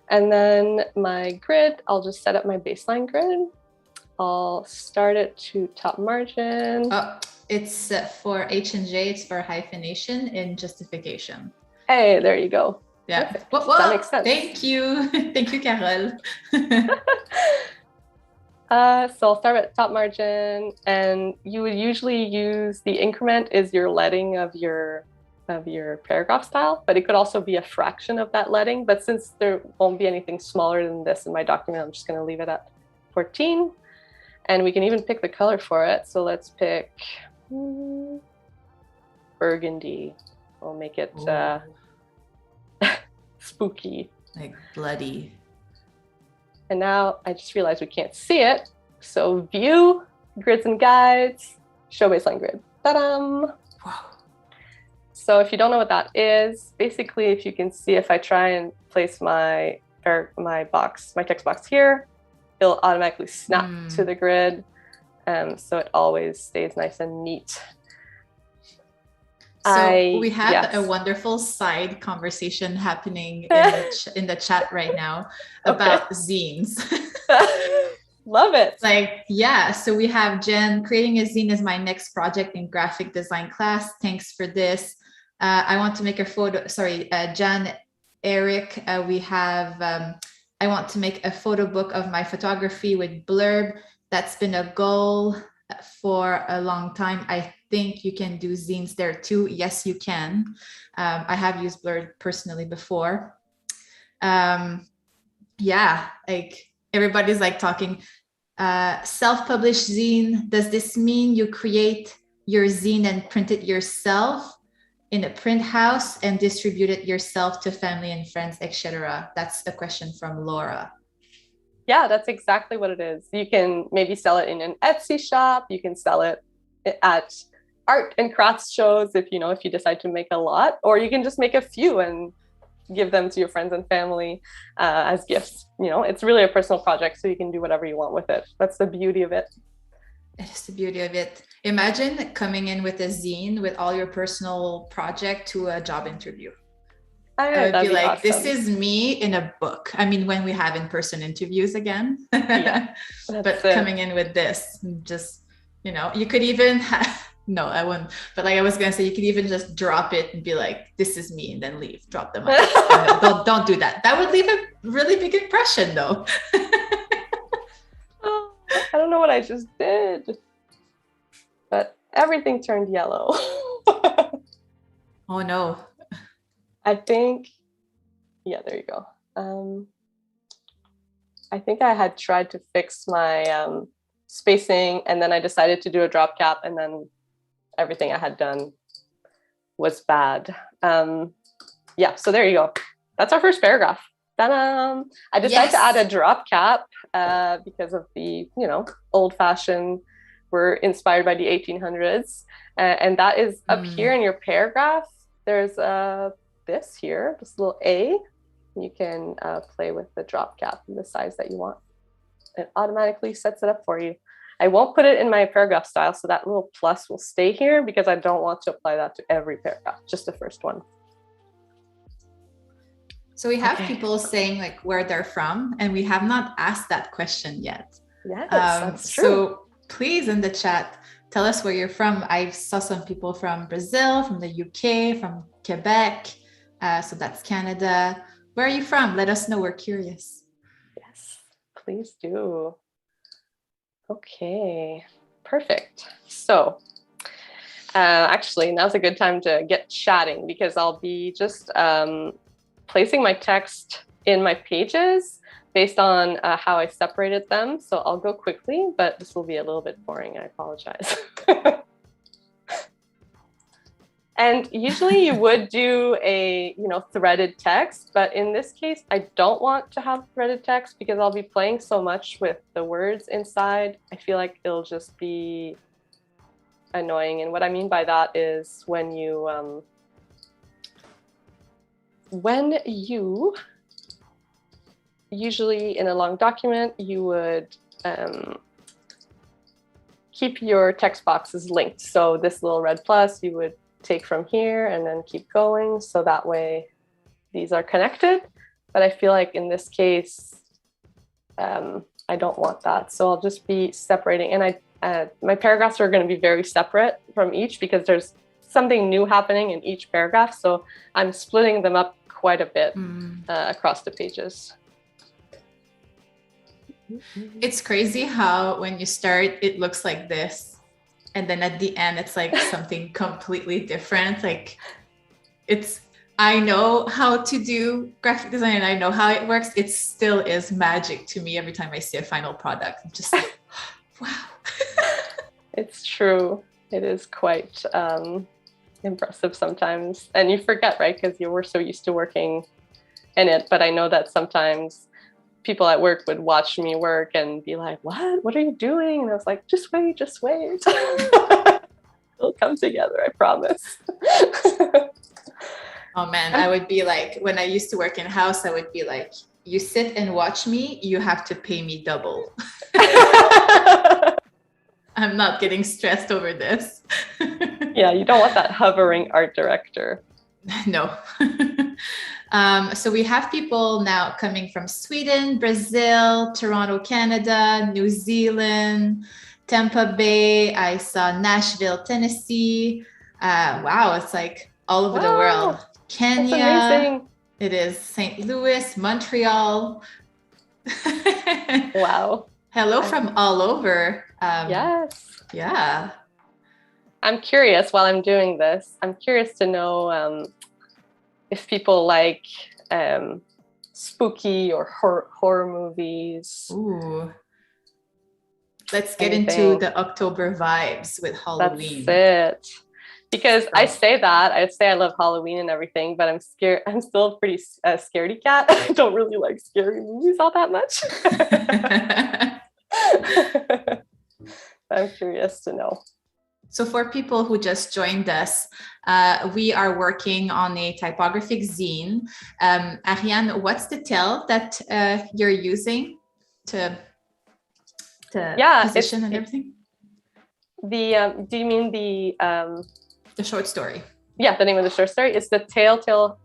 And then my grid, I'll just set up my baseline grid. I'll start it to top margin. Oh, it's for H&J, it's for hyphenation in justification. Hey, there you go. Yeah. Whoa, that makes sense. Thank you. Thank you, Carol. So I'll start at top margin, and you would usually use the increment is your leading of your paragraph style, but it could also be a fraction of that leading. But since there won't be anything smaller than this in my document, I'm just going to leave it at 14. And we can even pick the color for it. So let's pick burgundy. We'll make it spooky. Like bloody. And now I just realized we can't see it. So view, grids and guides, show baseline grid. Ta-da! Wow. So if you don't know what that is, basically, if you can see, if I try and place my text box here, it'll automatically snap to the grid. So it always stays nice and neat. So we have a wonderful side conversation happening in the chat right now about zines. Love it. So we have Jen, creating a zine is my next project in graphic design class. Thanks for this. I want to make a photo. Sorry, Jan, Eric, we have, I want to make a photo book of my photography with blurb. That's been a goal for a long time. I think you can do zines there too. Yes, you can. I have used blurb personally before. Everybody's talking self-published zine. Does this mean you create your zine and print it yourself in a print house and distribute it yourself to family and friends, etc.? That's a question from Laura. Yeah, that's exactly what it is. You can maybe sell it in an Etsy shop. You can sell it at art and crafts shows if you decide to make a lot, or you can just make a few and give them to your friends and family as gifts. It's really a personal project, so you can do whatever you want with it. That's the beauty of it. It is the beauty of it. Imagine coming in with a zine with all your personal project to a job interview. I would be like, awesome. This is me in a book. I mean, when we have in-person interviews again, yeah, but coming in with this, just, you could even no, I wouldn't. But like I was going to say, you could even just drop it and be like, this is me, and then leave, drop them out. No, don't do that. That would leave a really big impression though. Oh, I don't know what I just did, but everything turned yellow. Oh no. I think, yeah, there you go. I think I had tried to fix my spacing, and then I decided to do a drop cap, and then everything I had done was bad. Yeah, so there you go. That's our first paragraph. Ta-da! I decided to add a drop cap because of the, old-fashioned, we're inspired by the 1800s. And that is up here in your paragraph. There's this little A. You can play with the drop cap in the size that you want. It automatically sets it up for you. I won't put it in my paragraph style, so that little plus will stay here because I don't want to apply that to every paragraph, just the first one. So we have people saying like where they're from, and we have not asked that question yet. Yes, that's true. So please, in the chat, tell us where you're from. I saw some people from Brazil, from the UK, from Quebec. So that's Canada. Where are you from? Let us know. We're curious. Yes, please do. Okay, perfect. So actually, now's a good time to get chatting because I'll be just placing my text in my pages based on how I separated them. So I'll go quickly, but this will be a little bit boring. I apologize. And usually you would do a, threaded text, but in this case, I don't want to have threaded text because I'll be playing so much with the words inside. I feel like it'll just be annoying. And what I mean by that is when you usually in a long document, you would keep your text boxes linked. So this little red plus, you would take from here and then keep going. So that way these are connected. But I feel like in this case, I don't want that. So I'll just be separating. And my paragraphs are going to be very separate from each because there's something new happening in each paragraph. So I'm splitting them up quite a bit across the pages. It's crazy how when you start, it looks like this. And then at the end, it's like something completely different. Like I know how to do graphic design and I know how it works. It still is magic to me every time I see a final product. I'm just like, wow. It's true. It is quite impressive sometimes. And you forget, right? Because you were so used to working in it. But I know that sometimes people at work would watch me work and be like, what are you doing? And I was like, just wait. It'll come together, I promise. Oh man, I would be like, when I used to work in house, I would be like, you sit and watch me, you have to pay me double. I'm not getting stressed over this. Yeah, you don't want that hovering art director. No. So we have people now coming from Sweden, Brazil, Toronto, Canada, New Zealand, Tampa Bay. I saw Nashville, Tennessee. Wow, it's like all over the world. Kenya. That's amazing. It is St. Louis, Montreal. Wow. Hello from all over. Yes. Yeah. I'm curious while I'm doing this. I'm curious to know if people like spooky or horror movies. Ooh. Let's get into the October vibes with Halloween. That's it. Because I say I love Halloween and everything, but I'm scared. I'm still a pretty scaredy cat. I don't really like scary movies all that much. I'm curious to know. So for people who just joined us, we are working on a typographic zine. Ariane, what's the tail that you're using to position and everything? Do you mean the short story? Yeah, the name of the short story is the Telltale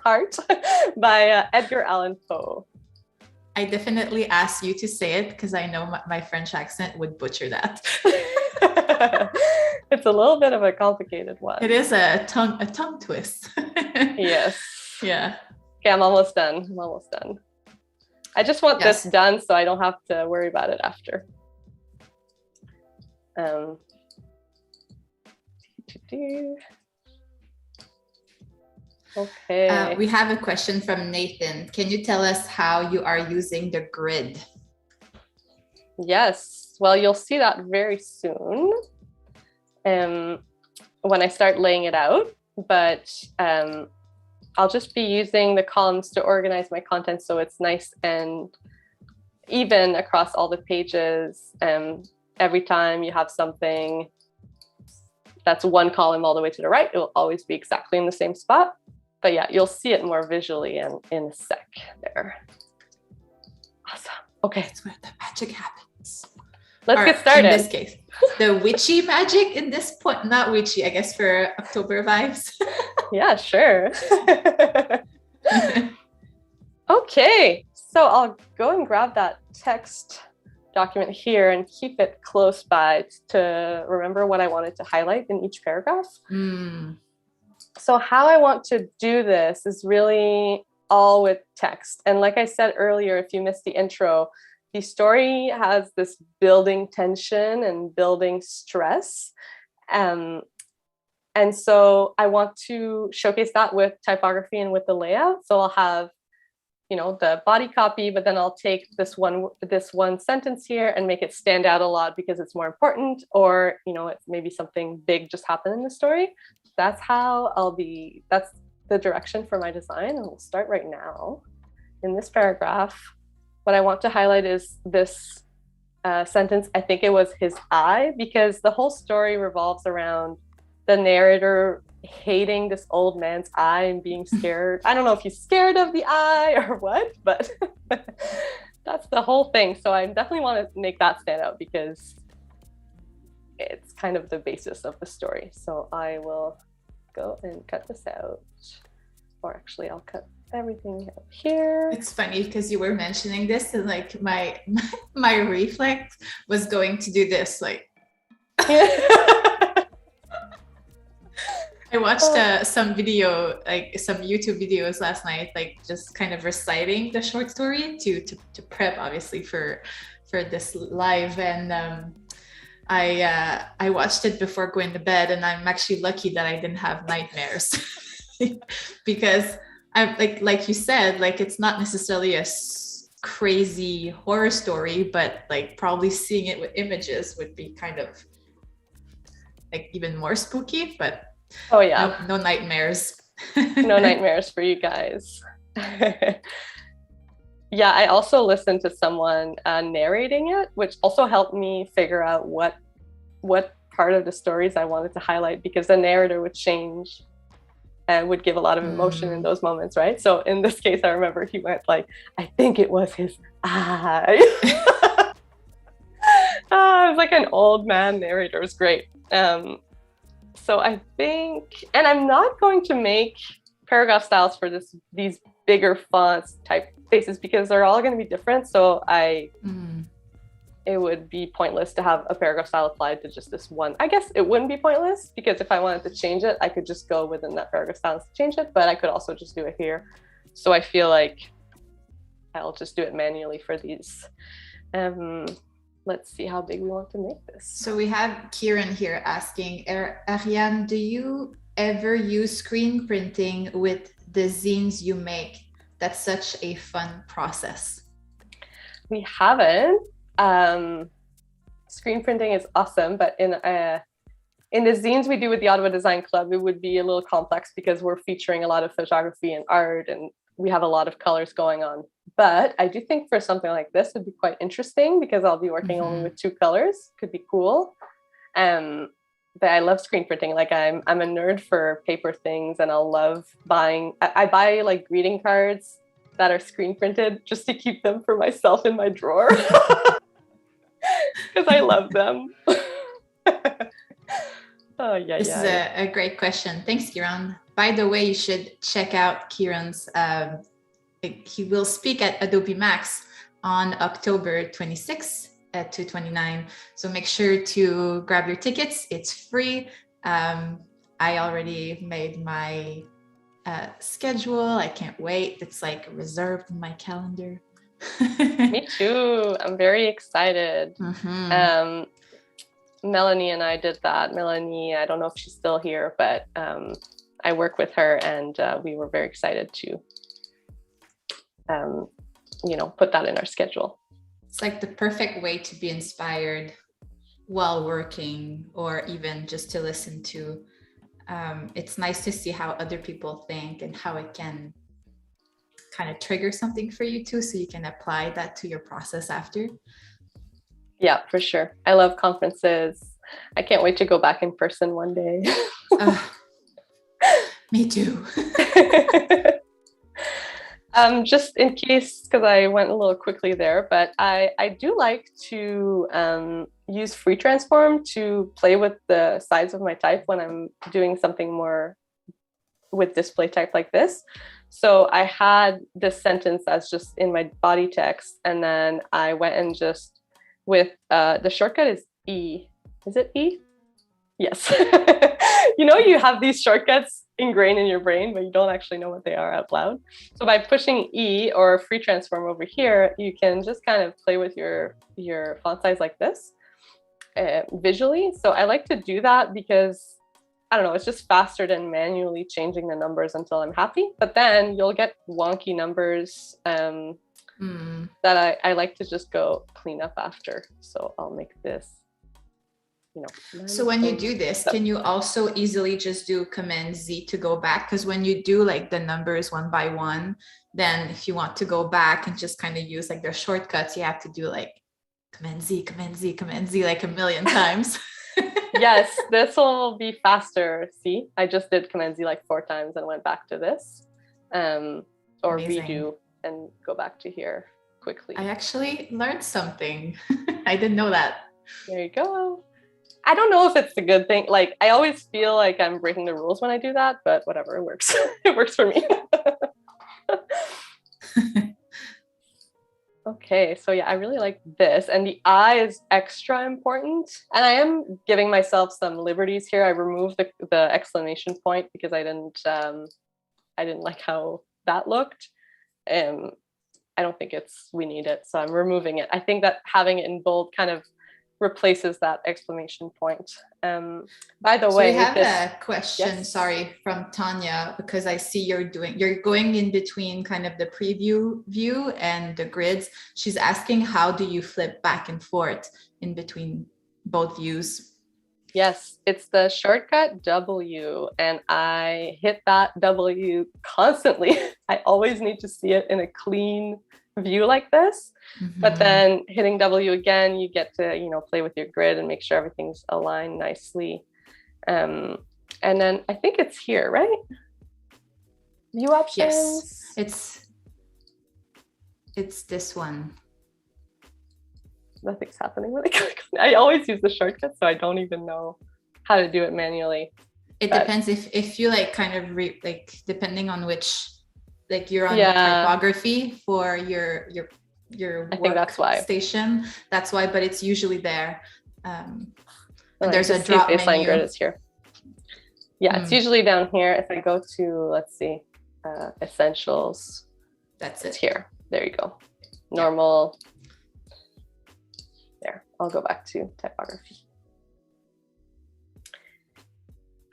Heart by Edgar Allan Poe. I definitely asked you to say it because I know my French accent would butcher that. It's a little bit of a complicated one. It is a tongue twist. Yes. Yeah. Okay, I'm almost done. I just want this done so I don't have to worry about it after. Okay. We have a question from Nathan. Can you tell us how you are using the grid? Yes. Well, you'll see that very soon when I start laying it out. But I'll just be using the columns to organize my content so it's nice and even across all the pages. Every time you have something that's one column all the way to the right, it will always be exactly in the same spot. But yeah, you'll see it more visually in a sec there. Awesome. Okay. That's where the magic happens. Let's get started. In this case, the witchy magic in this point, not witchy, I guess, for October vibes. Yeah, sure. Okay, so I'll go and grab that text document here and keep it close by to remember what I wanted to highlight in each paragraph. So how I want to do this is really all with text. And like I said earlier, if you missed the intro, the story has this building tension and building stress. And so I want to showcase that with typography and with the layout. So I'll have, the body copy, but then I'll take this one sentence here and make it stand out a lot because it's more important, or, it's maybe something big just happened in the story. That's how that's the direction for my design. And we'll start right now. In this paragraph, what I want to highlight is this sentence. I think it was his eye, because the whole story revolves around the narrator hating this old man's eye and being scared. I don't know if he's scared of the eye or what, but that's the whole thing. So I definitely want to make that stand out because it's kind of the basis of the story. So I will go and cut this out, or actually I'll cut everything out here. It's funny because you were mentioning this and like my reflex was going to do this, like I watched some video, like some YouTube videos last night, like just kind of reciting the short story to prep obviously for this live. And I watched it before going to bed, and I'm actually lucky that I didn't have nightmares because I'm like you said, like it's not necessarily a crazy horror story, but like probably seeing it with images would be kind of like even more spooky. But oh yeah, no nightmares. No nightmares for you guys. Yeah, I also listened to someone narrating it, which also helped me figure out what part of the stories I wanted to highlight, because the narrator would change and would give a lot of emotion in those moments, right? So in this case, I remember he went like, I think it was his eye. It was like an old man narrator. It was great. So I think, and I'm not going to make paragraph styles for these bigger fonts typefaces because they're all going to be different. So it would be pointless to have a paragraph style applied to just this one. I guess it wouldn't be pointless because if I wanted to change it, I could just go within that paragraph style to change it, but I could also just do it here. So I feel like I'll just do it manually for these. Let's see how big we want to make this. So we have Kieran here asking, Ariane, do you ever use screen printing with the zines you make? That's such a fun process. We haven't. Screen printing is awesome, but in the zines we do with the Ottawa Design Club, it would be a little complex because we're featuring a lot of photography and art, and we have a lot of colors going on. But I do think for something like this would be quite interesting because I'll be working only with 2 colors. Could be cool. But I love screen printing. Like I'm a nerd for paper things, and I'll love buying. I buy like greeting cards that are screen printed just to keep them for myself in my drawer because I love them. Oh yeah, this is a great question. Thanks, Kieran. By the way, you should check out Kieran's. He will speak at Adobe Max on October 26th at 2:29. So make sure to grab your tickets. It's free. I already made my schedule. I can't wait. It's like reserved in my calendar. Me too. I'm very excited. Melanie and I did that. Melanie, I don't know if she's still here, but I work with her, and we were very excited to put that in our schedule. It's like the perfect way to be inspired while working, or even just to listen to. It's nice to see how other people think and how it can kind of trigger something for you too, so you can apply that to your process after. Yeah, for sure. I love conferences. I can't wait to go back in person one day. Me too. Just in case, because I went a little quickly there, but I do like to use free transform to play with the size of my type when I'm doing something more with display type like this. So I had this sentence as just in my body text, and then I went and just with the shortcut is E. Is it E? Yes. You have these shortcuts ingrained in your brain, but you don't actually know what they are out loud. So by pushing E or free transform over here, you can just kind of play with your font size like this visually. So I like to do that because, I don't know, it's just faster than manually changing the numbers until I'm happy. But then you'll get wonky numbers that I like to just go clean up after. So I'll make this. So when you do this, can you also easily just do Command Z to go back? Because when you do like the numbers one by one, then if you want to go back and just kind of use like their shortcuts, you have to do like Command Z, Command Z, Command Z like a million times. Yes, this will be faster. See, I just did Command Z like 4 times and went back to this, or Amazing. Redo and go back to here quickly. I actually learned something. I didn't know that. There you go. I don't know if it's a good thing. Like, I always feel like I'm breaking the rules when I do that, but whatever, it works. It works for me. Okay, so yeah, I really like this. And the I is extra important. And I am giving myself some liberties here. I removed the exclamation point because I didn't like how that looked. I don't think we need it, so I'm removing it. I think that having it in bold kind of replaces that exclamation point. By the way, we have a question, sorry, from Tanya, because I see you're going in between kind of the preview view and the grids. She's asking, how do you flip back and forth in between both views? Yes, it's the shortcut W, and I hit that W constantly. I always need to see it in a clean view like this. But then hitting W again, you get to play with your grid and make sure everything's aligned nicely. And then I think it's here, right? View options. Yes, it's this one. Nothing's happening when I click. I always use the shortcut, so I don't even know how to do it manually. It depends if you like kind of depending on which, like you're on typography for your I think that's why. Station. That's why, but it's usually there. And there's a drop baseline menu. Grid is here. Yeah, it's usually down here. If I go to, let's see, essentials. That's it's here. There you go. Normal. There. I'll go back to typography.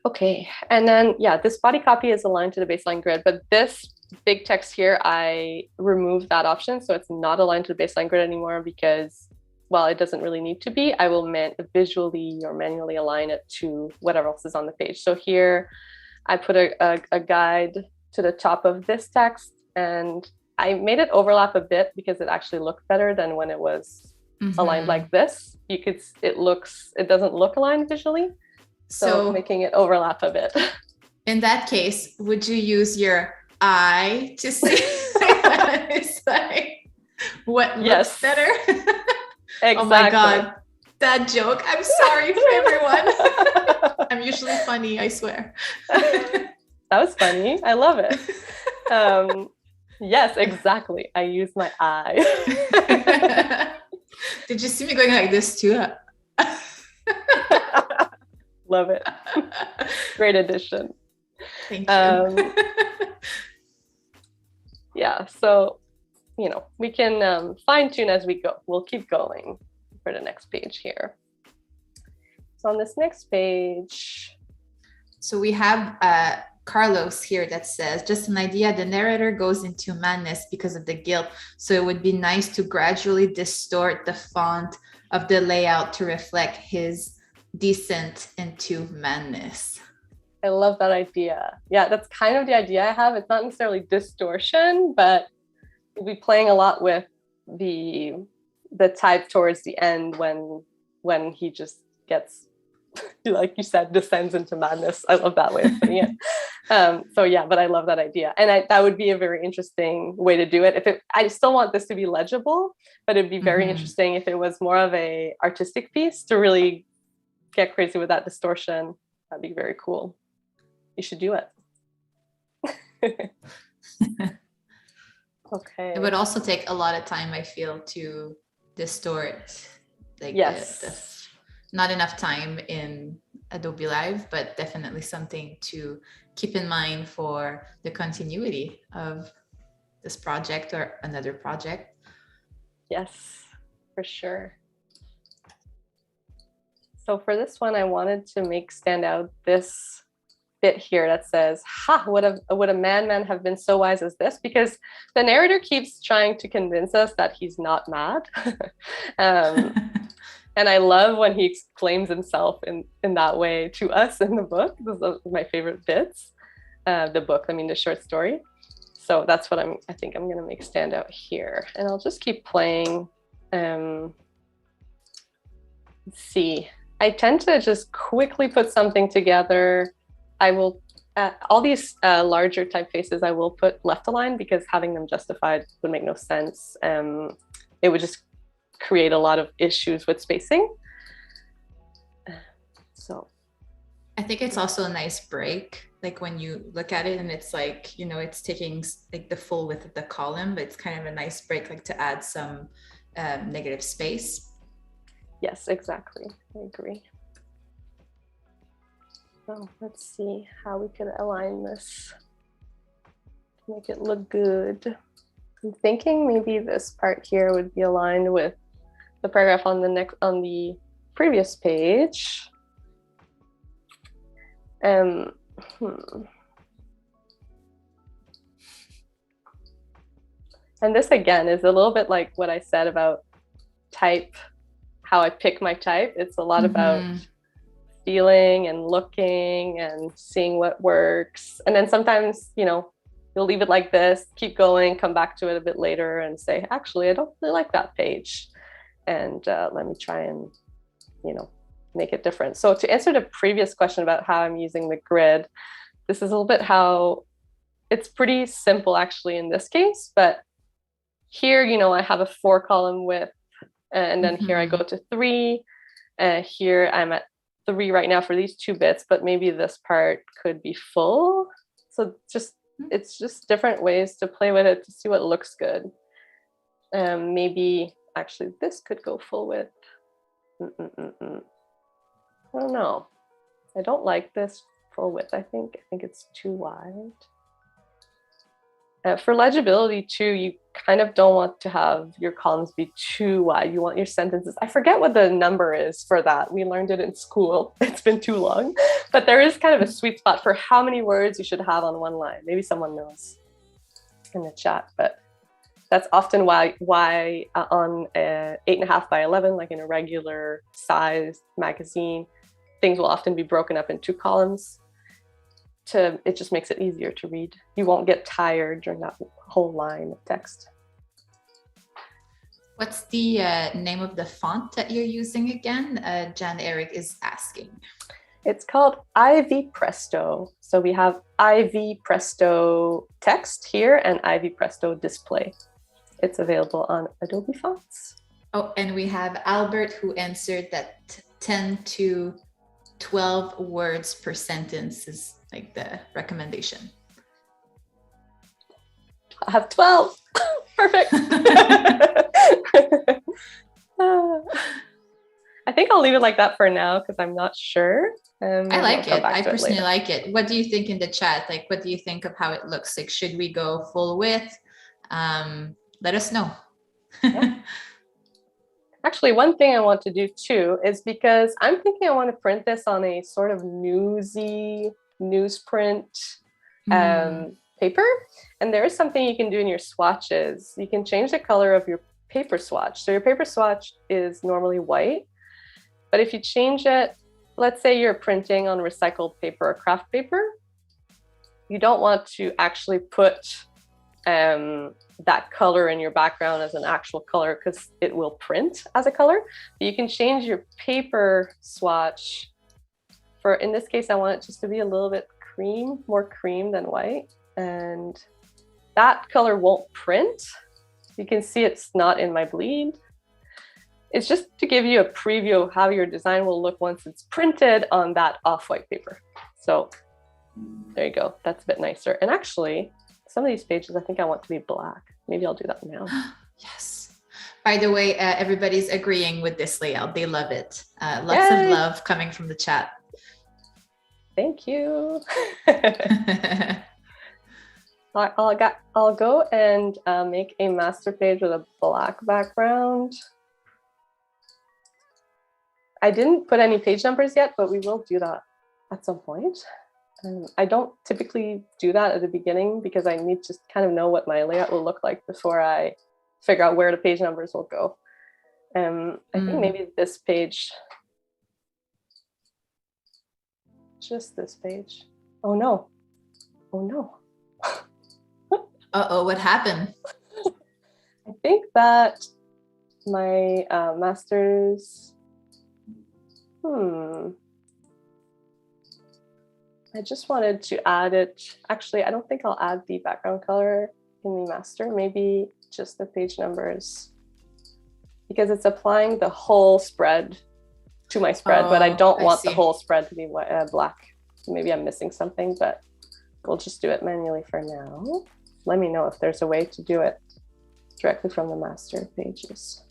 Okay, and then this body copy is aligned to the baseline grid, but this big text here, I removed that option, so it's not aligned to the baseline grid anymore because, well, it doesn't really need to be. I will visually or manually align it to whatever else is on the page. So here, I put a guide to the top of this text, and I made it overlap a bit because it actually looked better than when it was aligned like this. It doesn't look aligned visually. So making it overlap a bit. In that case, would you use your eye to see what looks better? Exactly. Oh my God, that joke. I'm sorry for everyone. I'm usually funny, I swear. That was funny. I love it. Yes, exactly. I use my eye. Did you see me going like this too? Love it. Great addition. Thank you. Yeah, so, we can fine tune as we go. We'll keep going for the next page here. So on this next page. So we have Carlos here that says, just an idea, the narrator goes into madness because of the guilt. So it would be nice to gradually distort the font of the layout to reflect his descent into madness. I love that idea. Yeah, that's kind of the idea I have. It's not necessarily distortion, but we'll be playing a lot with the type towards the end when he just gets, like you said, descends into madness. I love that way of putting it. So yeah, but I love that idea. And that would be a very interesting way to do it. I still want this to be legible, but it'd be very interesting if it was more of a artistic piece to really get crazy with that distortion. That'd be very cool. You should do it. Okay. It would also take a lot of time, I feel, to distort. Like yes. Not enough time in Adobe Live, but definitely something to keep in mind for the continuity of this project or another project. Yes, for sure. So for this one, I wanted to make stand out this bit here that says, ha, would a madman have been so wise as this? Because the narrator keeps trying to convince us that he's not mad. And I love when he explains himself in that way to us in the book. This is my favorite bits. The short story. So that's what I think I'm gonna make stand out here. And I'll just keep playing. Let's see. I tend to just quickly put something together. I will, all these larger typefaces, I will put left align because having them justified would make no sense. It would just create a lot of issues with spacing. So I think it's also a nice break. Like when you look at it and it's like, it's taking like the full width of the column, but it's kind of a nice break, like to add some negative space. Yes, exactly. I agree. So let's see how we could align this to make it look good. I'm thinking maybe this part here would be aligned with the paragraph on the previous page. And this again is a little bit like what I said about type, how I pick my type. It's a lot about feeling and looking and seeing what works. And then sometimes, you'll leave it like this, keep going, come back to it a bit later and say, actually, I don't really like that page. And let me try and, make it different. So to answer the previous question about how I'm using the grid, this is a little bit how it's pretty simple actually in this case, but here, I have a 4-column width and then here I go to 3. Here I'm at 3 right now for these 2 bits, but maybe this part could be full. So it's just different ways to play with it to see what looks good. Maybe actually this could go full width. I don't know. I don't like this full width. I think it's too wide. For legibility too, you kind of don't want to have your columns be too wide. You want your sentences. I forget what the number is for that. We learned it in school. It's been too long. But there is kind of a sweet spot for how many words you should have on one line. Maybe someone knows in the chat, but that's often why on 8.5 by 11, like in a regular size magazine, things will often be broken up in 2 columns. it just makes it easier to read. You won't get tired during that whole line of text. What's the name of the font that you're using again? Jan Eric is asking. It's called Ivy Presto. So we have Ivy Presto text here and Ivy Presto display. It's available on Adobe Fonts. Oh, and we have Albert who answered that 10 to 12 words per sentence is like the recommendation. I have 12. Perfect. I think I'll leave it like that for now because I'm not sure. I like it. I personally like it. What do you think in the chat? Like, what do you think of how it looks? Like, should we go full width? Let us know. Yeah. Actually, one thing I want to do too is because I'm thinking I want to print this on a sort of newsprint paper. And there is something you can do in your swatches. You can change the color of your paper swatch. So your paper swatch is normally white, but if you change it, let's say you're printing on recycled paper or craft paper, you don't want to actually put that color in your background as an actual color because it will print as a color. But you can change your paper swatch for, in this case, I want it just to be a little bit more cream than white. And that color won't print. You can see it's not in my bleed. It's just to give you a preview of how your design will look once it's printed on that off-white paper. So there you go. That's a bit nicer. And actually, some of these pages I think I want to be black. Maybe I'll do that now. Yes. By the way, everybody's agreeing with this layout. They love it. Lots of love coming from the chat. Thank you. I'll go and make a master page with a black background. I didn't put any page numbers yet, but we will do that at some point. I don't typically do that at the beginning because I need to kind of know what my layout will look like before I figure out where the page numbers will go. I think maybe this page, just this page. Oh no. Oh no. Uh-oh, what happened? I think that my master's, I just wanted to add it. Actually, I don't think I'll add the background color in the master, maybe just the page numbers, because it's applying the whole spread to my spread, but I don't want the whole spread to be black. Maybe I'm missing something, but we'll just do it manually for now. Let me know if there's a way to do it directly from the master pages.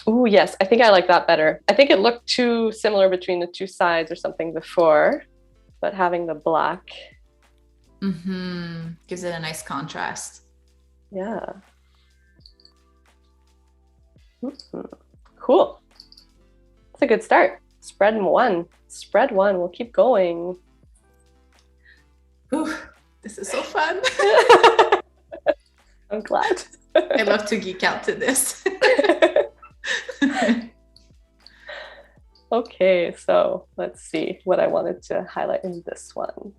Oh, yes, I think I like that better. I think it looked too similar between the two sides or something before, but having the black. Gives it a nice contrast. Yeah. Cool. That's a good start. Spread one. Spread one. We'll keep going. Ooh, this is so fun. I'm glad. I love to geek out to this. Okay, so let's see what I wanted to highlight in this one.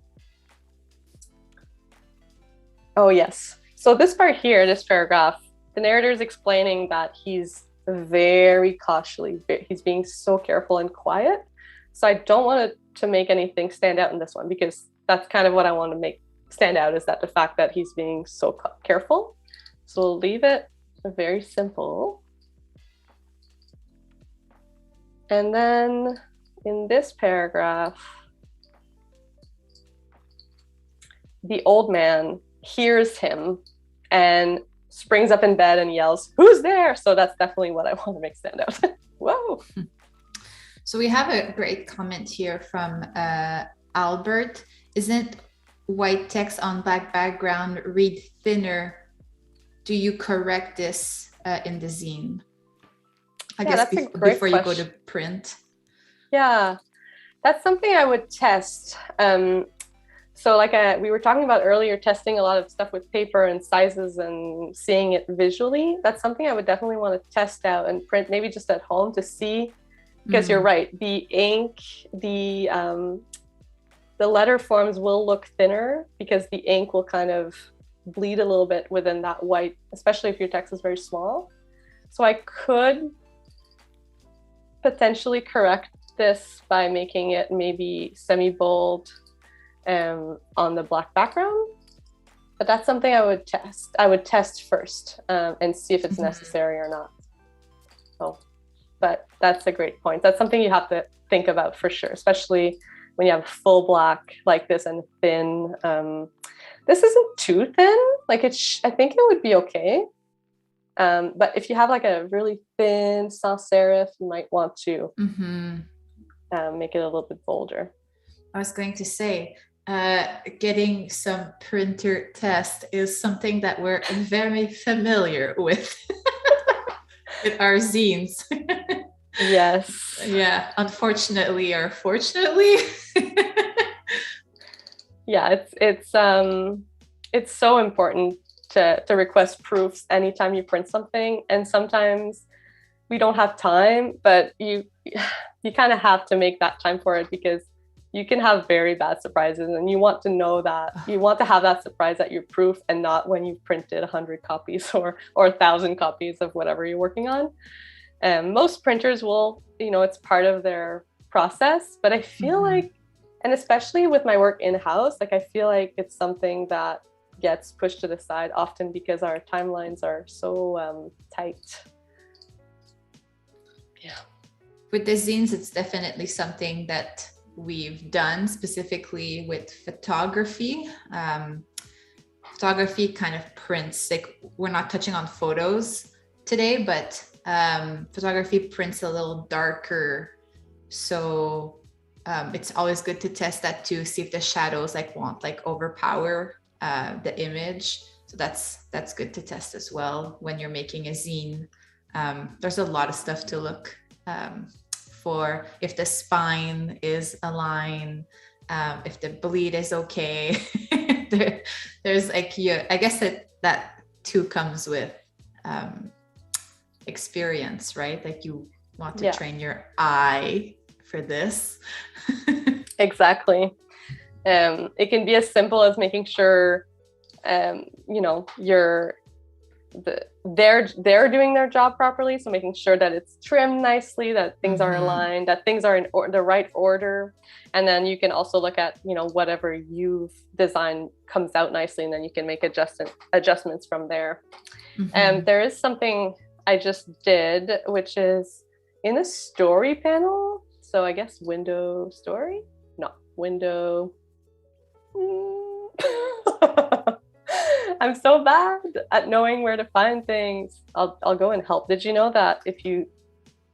Oh, yes. So this part here, this paragraph, the narrator is explaining that he's very cautiously, he's being so careful and quiet. So I don't want to make anything stand out in this one because that's kind of what I want to make stand out, is that the fact that he's being so careful. So we'll leave it very simple. And then in this paragraph, the old man hears him and springs up in bed and yells, "Who's there?" So that's definitely what I want to make stand out. Whoa. So we have a great comment here from Albert. Isn't white text on black background read thinner? Do you correct this in the zine? I guess before you go to print. Yeah, that's something I would test. So like we were talking about earlier, testing a lot of stuff with paper and sizes and seeing it visually. That's something I would definitely want to test out and print maybe just at home to see, because you're right, the ink, the the letter forms will look thinner because the ink will kind of bleed a little bit within that white, especially if your text is very small. So I could potentially correct this by making it maybe semi-bold on the black background. But that's something I would test. I would test first and see if it's necessary or not. So, but that's a great point. That's something you have to think about for sure, especially when you have full black like this and thin. This isn't too thin. Like I think it would be okay. But if you have like a really thin sans serif, you might want to make it a little bit bolder. I was going to say, getting some printer test is something that we're very familiar with with our zines. Yes. Yeah, unfortunately or fortunately. Yeah, it's so important to request proofs anytime you print something, and sometimes we don't have time, but you kind of have to make that time for it, because you can have very bad surprises, and you want to know that you want to have that surprise at your proof and not when you've printed 100 copies or 1,000 copies of whatever you're working on. Most printers will, it's part of their process, but I feel like, and especially with my work in-house, like I feel like it's something that gets pushed to the side often because our timelines are so tight. Yeah. With the zines, it's definitely something that we've done specifically with photography. Photography kind of prints, like we're not touching on photos today, but photography prints a little darker. So it's always good to test that to see if the shadows won't overpower the image. So that's good to test as well when you're making a zine. There's a lot of stuff to look for, if the spine is aligned, if the bleed is okay. There's I guess that too comes with experience, right? Like you want to train your eye for this. Exactly. It can be as simple as making sure they're doing their job properly, so making sure that it's trimmed nicely, that things are aligned, that things are in the right order, and then you can also look at whatever you've designed comes out nicely, and then you can make adjustments from there. And there is something I just did, which is in the story panel. So I guess window story, no window. I'm so bad at knowing where to find things. I'll go and help. Did you know that if you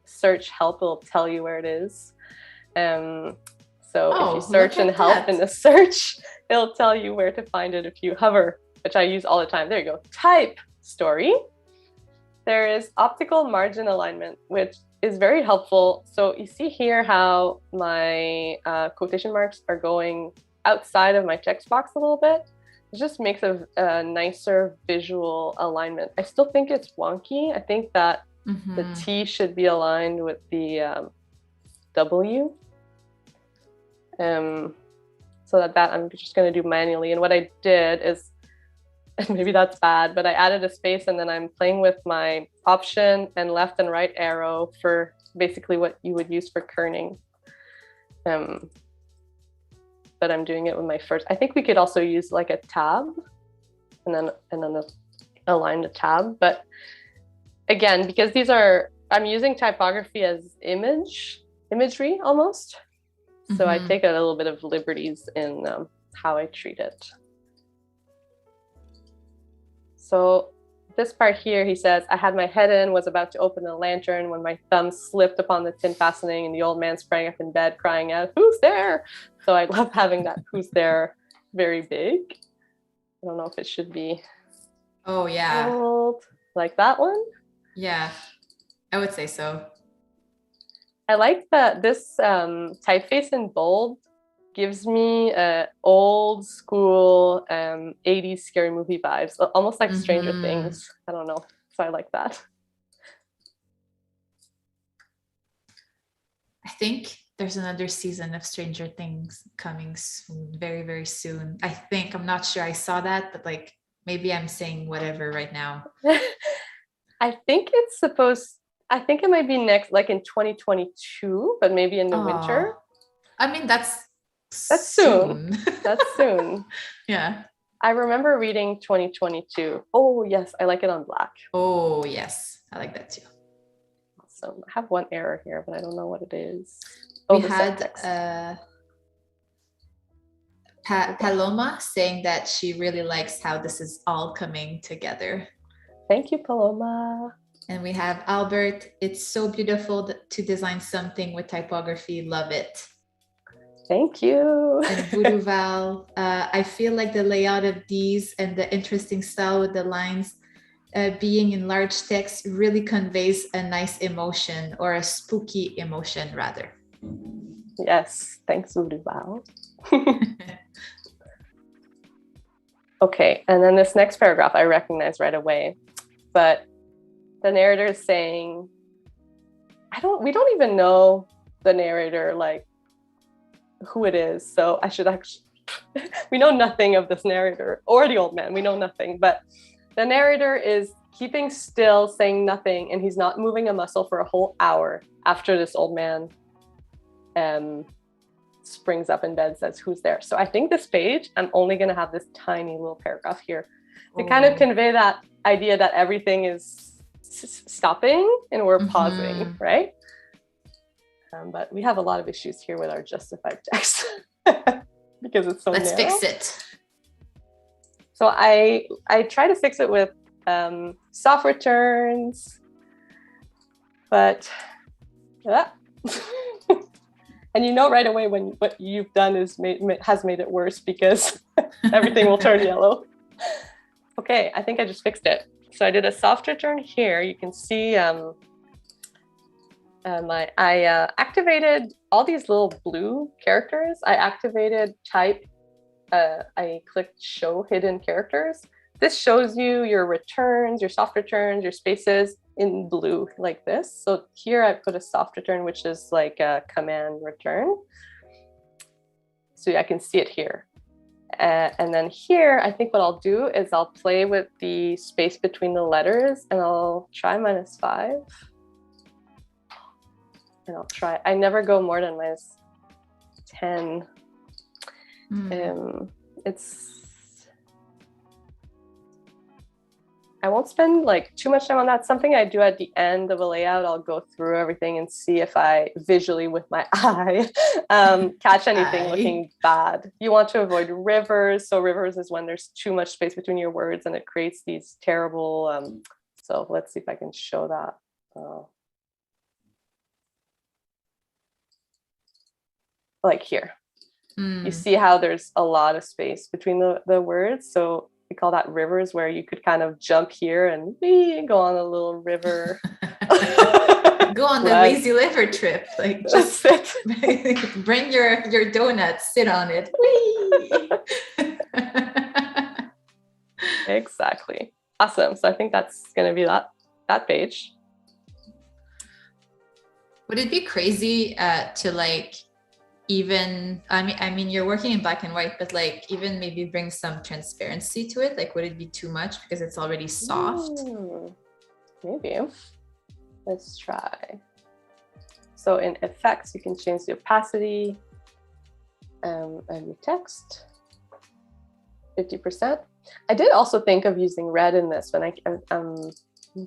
search help, it'll tell you where it is? So if you search in help in the search, it'll tell you where to find it if you hover, which I use all the time. There you go. Type story. There is optical margin alignment, which is very helpful. So you see here how my quotation marks are going outside of my text box a little bit. It just makes a nicer visual alignment. I still think it's wonky. I think that the T should be aligned with the W. So that I'm just going to do manually. And what I did is, maybe that's bad, but I added a space, and then I'm playing with my option and left and right arrow for basically what you would use for kerning. But I'm doing it with my first. I think we could also use like a tab and then align the tab. But again, because I'm using typography as imagery almost. So I take a little bit of liberties in how I treat it. So this part here, he says, I had my head in, was about to open the lantern when my thumb slipped upon the tin fastening, and the old man sprang up in bed crying out, "Who's there?" So I love having that "who's there" very big. I don't know if it should be bold, like that one. Yeah, I would say so. I like that this typeface in bold gives me old school 80s scary movie vibes, almost like Stranger Things. I don't know. So I like that. I think there's another season of Stranger Things coming soon, very, very soon. I think, I'm not sure I saw that, but like maybe I'm saying whatever right now. I think it might be next, like in 2022, but maybe in the winter. I mean, that's soon. That's soon. Yeah. I remember reading 2022. Oh, yes. I like it on black. Oh, yes. I like that too. Awesome. I have one error here, but I don't know what it is. We had Paloma saying that she really likes how this is all coming together. Thank you, Paloma. And we have Albert. It's so beautiful to design something with typography. Love it. Thank you. And Voodooval, I feel like the layout of these and the interesting style with the lines being in large text really conveys a nice emotion, or a spooky emotion rather. Yes, thanks, Voodooval. Okay, and then this next paragraph I recognize right away, but the narrator is saying, we don't even know the narrator, like who it is. So I should actually, we know nothing of this narrator or the old man. We know nothing, but the narrator is keeping still, saying nothing, and he's not moving a muscle for a whole hour after this old man springs up in bed, says, "Who's there?" So I think this page, I'm only going to have this tiny little paragraph here to kind of convey that idea that everything is stopping and we're pausing, right? But we have a lot of issues here with our justified text because it's so narrow. Let's fix it. So I try to fix it with soft returns, but and you know right away when what you've done has made it worse, because everything will turn yellow. Okay, I think I just fixed it. So I did a soft return here. You can see I activated all these little blue characters. I activated type. I clicked show hidden characters. This shows you your returns, your soft returns, your spaces in blue like this. So here I put a soft return, which is like a command return. So I can see it here. And then here, I think what I'll do is I'll play with the space between the letters, and I'll try -5. And I'll try, I never go more than -10. I won't spend like too much time on that. Something I do at the end of a layout, I'll go through everything and see if I visually with my eye catch anything looking bad. You want to avoid rivers. So rivers is when there's too much space between your words and it creates these terrible, so let's see if I can show that. Like here, you see how there's a lot of space between the words. So we call that rivers, where you could kind of jump here and go on a little river. Go on the lazy river trip. Like just bring your donuts, sit on it. Exactly. Awesome. So I think that's going to be that page. Would it be crazy to like, even, I mean, you're working in black and white, but like even maybe bring some transparency to it? Like, would it be too much because it's already soft? Maybe. Let's try. So in effects, you can change the opacity and the text 50%. I did also think of using red in this when I'm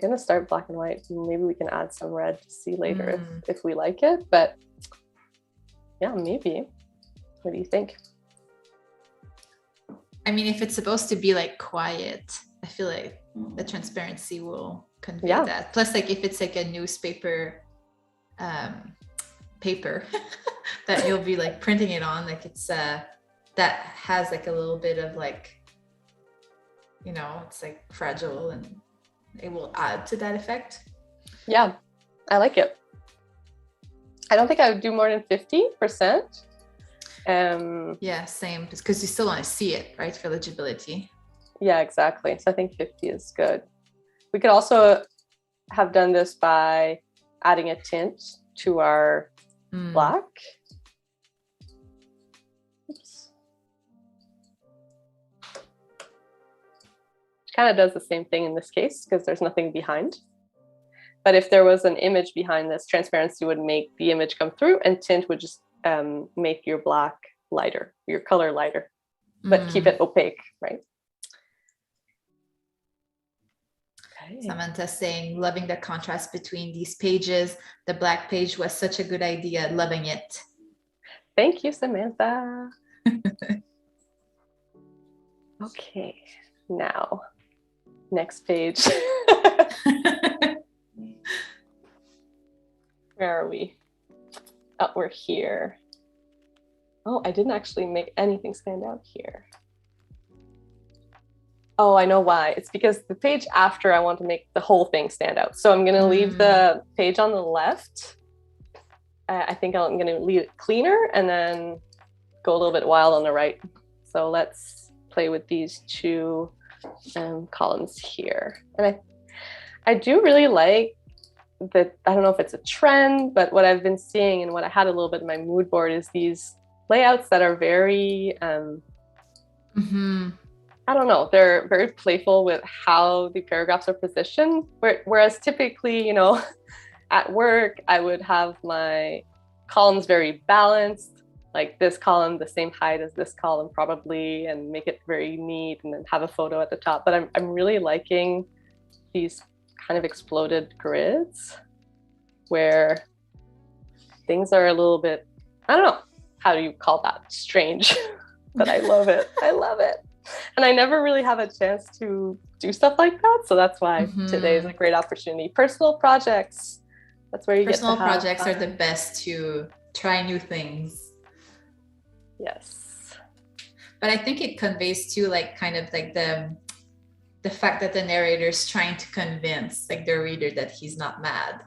going to start black and white. Maybe we can add some red to see later if we like it, but yeah, maybe. What do you think? I mean, if it's supposed to be like quiet, I feel like the transparency will convey that. Plus, like if it's like a newspaper paper that you'll be like printing it on, like it's that has like a little bit of like, you know, it's like fragile, and it will add to that effect. Yeah, I like it. I don't think I would do more than 50%. Yeah, same, because you still want to see it, right, for legibility. Yeah, exactly. So I think 50 is good. We could also have done this by adding a tint to our black. kind of does the same thing in this case because there's nothing behind. But if there was an image behind this, transparency would make the image come through, and tint would just make your black lighter, your color lighter, but keep it opaque, right? Okay. Samantha saying, loving the contrast between these pages. The black page was such a good idea. Loving it. Thank you, Samantha. Okay, now, next page. Where are we? Oh, we're here. Oh, I didn't actually make anything stand out here. Oh, I know why. It's because the page after, I want to make the whole thing stand out. So I'm going to leave the page on the left. I think I'm going to leave it cleaner and then go a little bit wild on the right. So let's play with these two columns here. And I do really like that. I don't know if it's a trend, but what I've been seeing and what I had a little bit in my mood board is these layouts that are very, I don't know, they're very playful with how the paragraphs are positioned. Whereas typically, you know, at work, I would have my columns very balanced, like this column the same height as this column probably, and make it very neat, and then have a photo at the top. But I'm really liking these kind of exploded grids where things are a little bit, I don't know, how do you call that? Strange. But I love it. I love it. And I never really have a chance to do stuff like that. So that's why today is a great opportunity. Personal projects. That's where you get to have projects fun. are the best to try new things. Yes. But I think it conveys too, like kind of like the fact that the narrator is trying to convince like the reader that he's not mad.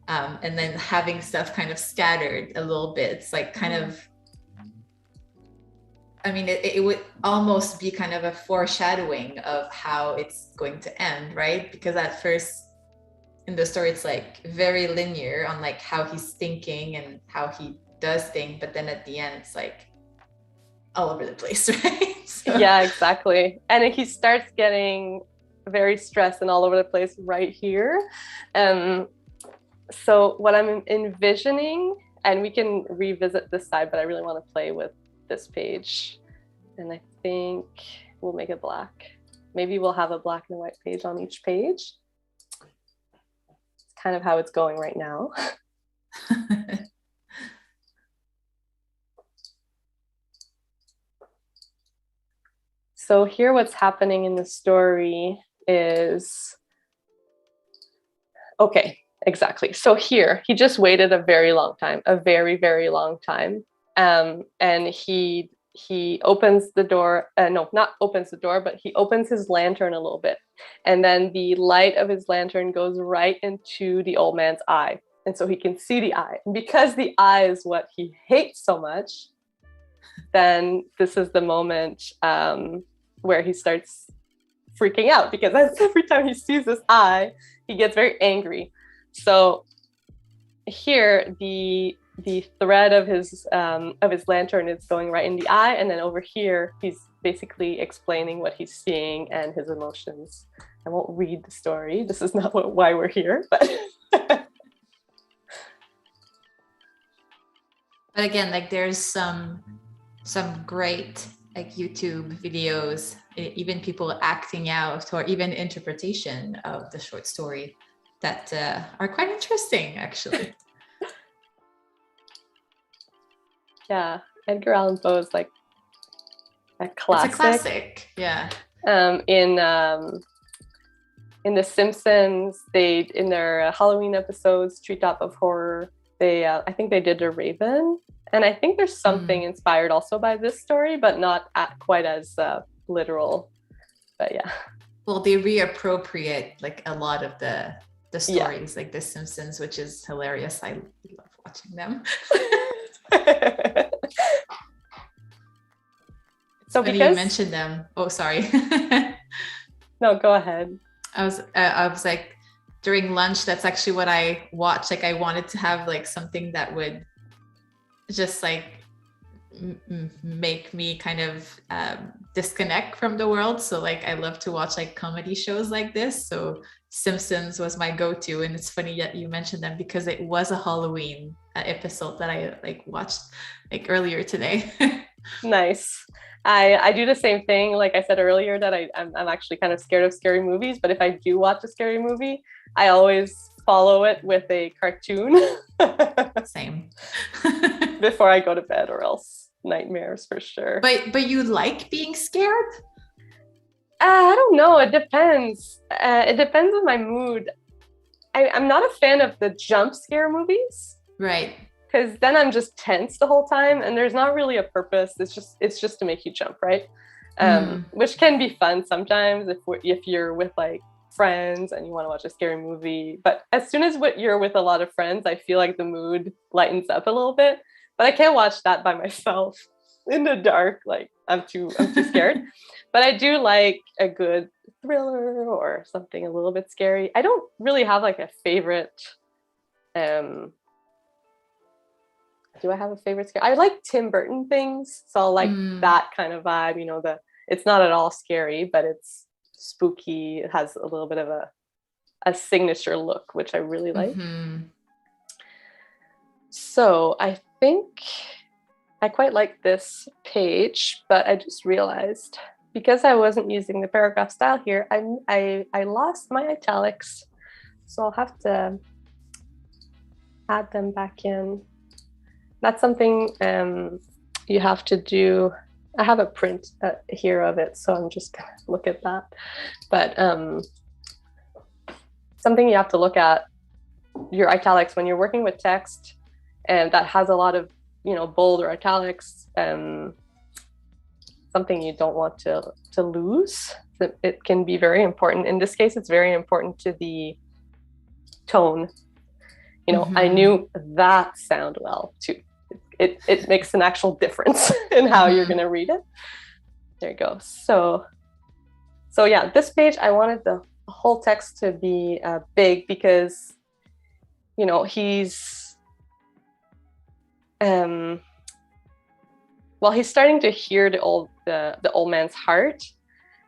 And then having stuff kind of scattered a little bit. It's like kind of, I mean, it would almost be kind of a foreshadowing of how it's going to end, right? Because at first in the story, it's like very linear on like how he's thinking and how he does things. But then at the end, it's like all over the place, right? So. Yeah, exactly. And he starts getting very stressed and all over the place right here. So what I'm envisioning, and we can revisit this side, but I really want to play with this page. And I think we'll make it black. Maybe we'll have a black and white page on each page. It's kind of how it's going right now. So here what's happening in the story is, okay, exactly. So here, he just waited a very long time, a very, very long time. And he opens the door, no, not opens the door, but he opens his lantern a little bit. And then the light of his lantern goes right into the old man's eye. And so he can see the eye. And because the eye is what he hates so much, then this is the moment where he starts freaking out, because every time he sees this eye, he gets very angry. So here, the thread of his lantern is going right in the eye, and then over here, he's basically explaining what he's seeing and his emotions. I won't read the story. This is not why we're here, but. But again, like there's some great like YouTube videos, even people acting out or even interpretation of the short story that are quite interesting, actually. Yeah, Edgar Allan Poe is like a classic. It's a classic, yeah. In The Simpsons, in their Halloween episodes, Treetop of Horror, I think they did a Raven. And I think there's something inspired also by this story, but not quite as literal. But yeah. Well, they reappropriate like a lot of the stories, like The Simpsons, which is hilarious. I love watching them. So because you mentioned them. Oh, sorry. No, go ahead. I was like, during lunch, that's actually what I watched. Like I wanted to have like something that would just like make me kind of disconnect from the world. So like I love to watch like comedy shows like this. So Simpsons was my go-to, and it's funny that you mentioned them because it was a Halloween episode that I like watched like earlier today. Nice. I do the same thing. Like I said earlier, that I'm actually kind of scared of scary movies, but if I do watch a scary movie, I always follow it with a cartoon. Same. Before I go to bed, or else nightmares for sure. But you like being scared? I don't know. It depends. It depends on my mood. I'm not a fan of the jump scare movies. Right. Because then I'm just tense the whole time, and there's not really a purpose. It's just to make you jump, right? Which can be fun sometimes if you're with like friends and you want to watch a scary movie. But as soon as you're with a lot of friends, I feel like the mood lightens up a little bit. But I can't watch that by myself in the dark. Like I'm too scared. But I do like a good thriller or something a little bit scary. I don't really have like a favorite. Do I have a favorite scare? I like Tim Burton things, so I like that kind of vibe. You know, it's not at all scary, but it's spooky. It has a little bit of a signature look, which I really like. So I think I quite like this page, but I just realized because I wasn't using the paragraph style here, I lost my italics, so I'll have to add them back in. That's something you have to do. I have a print here of it, so I'm just gonna look at that. But something you have to look at your italics when you're working with text, and that has a lot of, you know, bold or italics. Something you don't want to lose. It can be very important. In this case, it's very important to the tone. You know, I knew that sound well too. It makes an actual difference in how you're going to read it. There you go. So yeah, this page, I wanted the whole text to be big because, you know, he's starting to hear the old man's heart,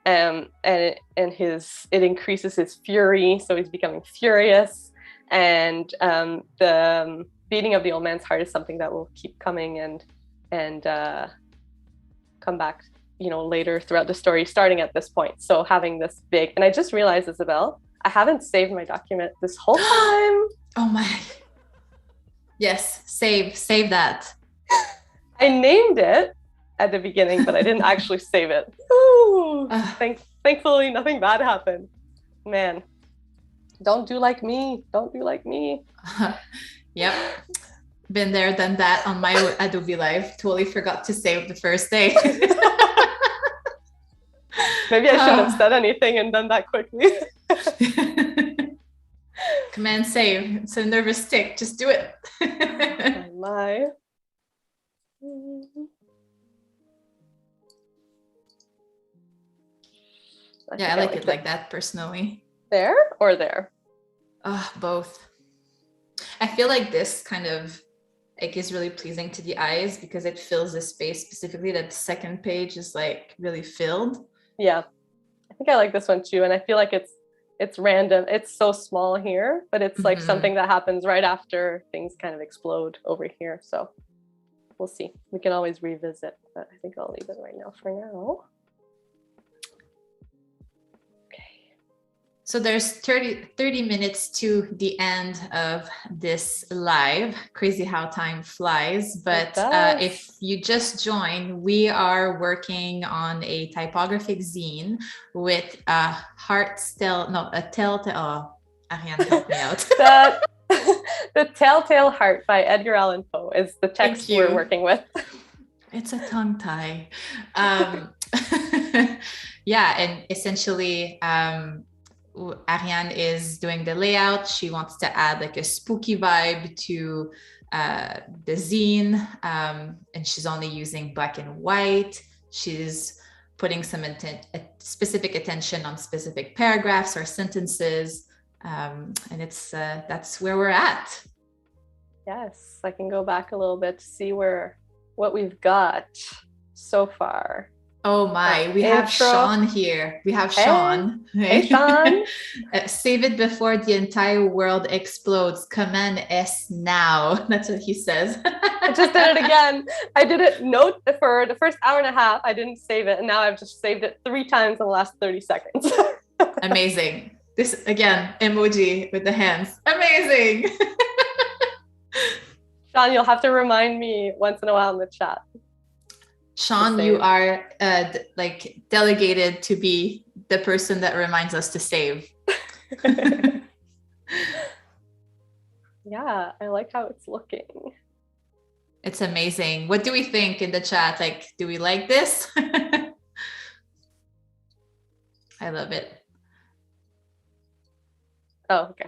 and it increases his fury, so he's becoming furious, and the beating of the old man's heart is something that will keep coming and come back, you know, later throughout the story, starting at this point. So having this big, and I just realized, Isabel, I haven't saved my document this whole time. Oh my. Yes, save that. I named it at the beginning, but I didn't actually save it. Ooh, thankfully, nothing bad happened. Man, don't do like me. Don't do like me. Yep. Been there, done that on my Adobe Live. Totally forgot to save the first day. Maybe I shouldn't have said anything and done that quickly. Command save. It's a nervous tick. Just do it. Oh my. I like it like that personally. There or there? Both. I feel like this kind of like is really pleasing to the eyes because it fills the space, specifically that the second page is like really filled. Yeah, I think I like this one too, and I feel like it's random. It's so small here, but it's like something that happens right after things kind of explode over here. So we'll see. We can always revisit, but I think I'll leave it right now for now. So there's 30 minutes to the end of this live. Crazy how time flies. But if you just joined, we are working on a typographic zine with a telltale. Ariane, help me out. The Telltale Heart by Edgar Allan Poe is the text we're working with. It's a tongue tie. Yeah, and essentially, Ariane is doing the layout. She wants to add like a spooky vibe to the zine, and she's only using black and white. She's putting some specific attention on specific paragraphs or sentences, and it's that's where we're at. Yes, I can go back a little bit to see where what we've got so far. Oh my, we have Sean here. We have Sean. Hey Sean. Save it before the entire world explodes. Command S now. That's what he says. I just did it again. I did it note for the first hour and a half. I didn't save it. And now I've just saved it 3 times in the last 30 seconds. Amazing. This, again, emoji with the hands. Amazing. Sean, you'll have to remind me once in a while in the chat. Sean, you are like delegated to be the person that reminds us to save. Yeah, I like how it's looking. It's amazing. What do we think in the chat? Like, do we like this? I love it. Oh, okay.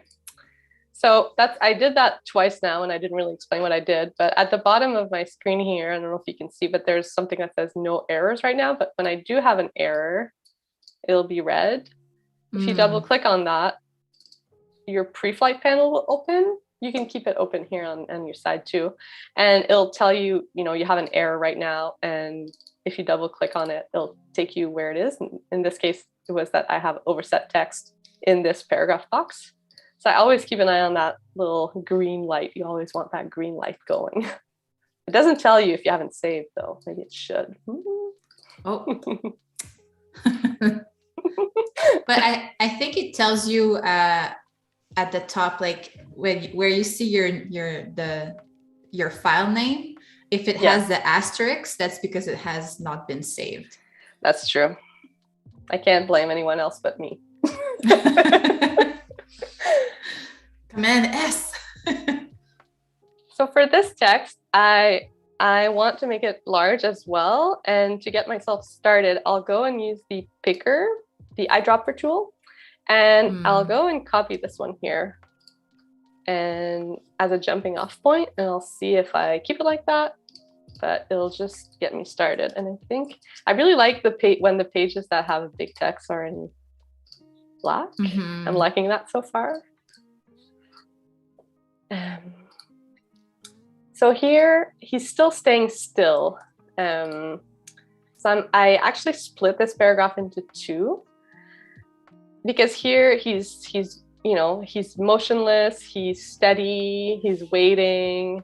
So I did that twice now, and I didn't really explain what I did, but at the bottom of my screen here, I don't know if you can see, but there's something that says no errors right now. But when I do have an error, it'll be red. If you double click on that, your pre-flight panel will open. You can keep it open here on your side too. And it'll tell you, you have an error right now. And if you double click on it, it'll take you where it is. And in this case, it was that I have overset text in this paragraph box. So I always keep an eye on that little green light. You always want that green light going. It doesn't tell you if you haven't saved though. Maybe it should. Oh. But I think it tells you at the top, like where you see your file name, if it has the asterisk, that's because it has not been saved. That's true. I can't blame anyone else but me. Command S. So for this text, I want to make it large as well. And to get myself started, I'll go and use the picker, the eyedropper tool, and I'll go and copy this one here and as a jumping off point, and I'll see if I keep it like that, but it'll just get me started. And I think I really like when the pages that have big text are in black. I'm liking that so far. So here he's still staying still. So I actually split this paragraph into 2 because here he's motionless, he's steady, he's waiting,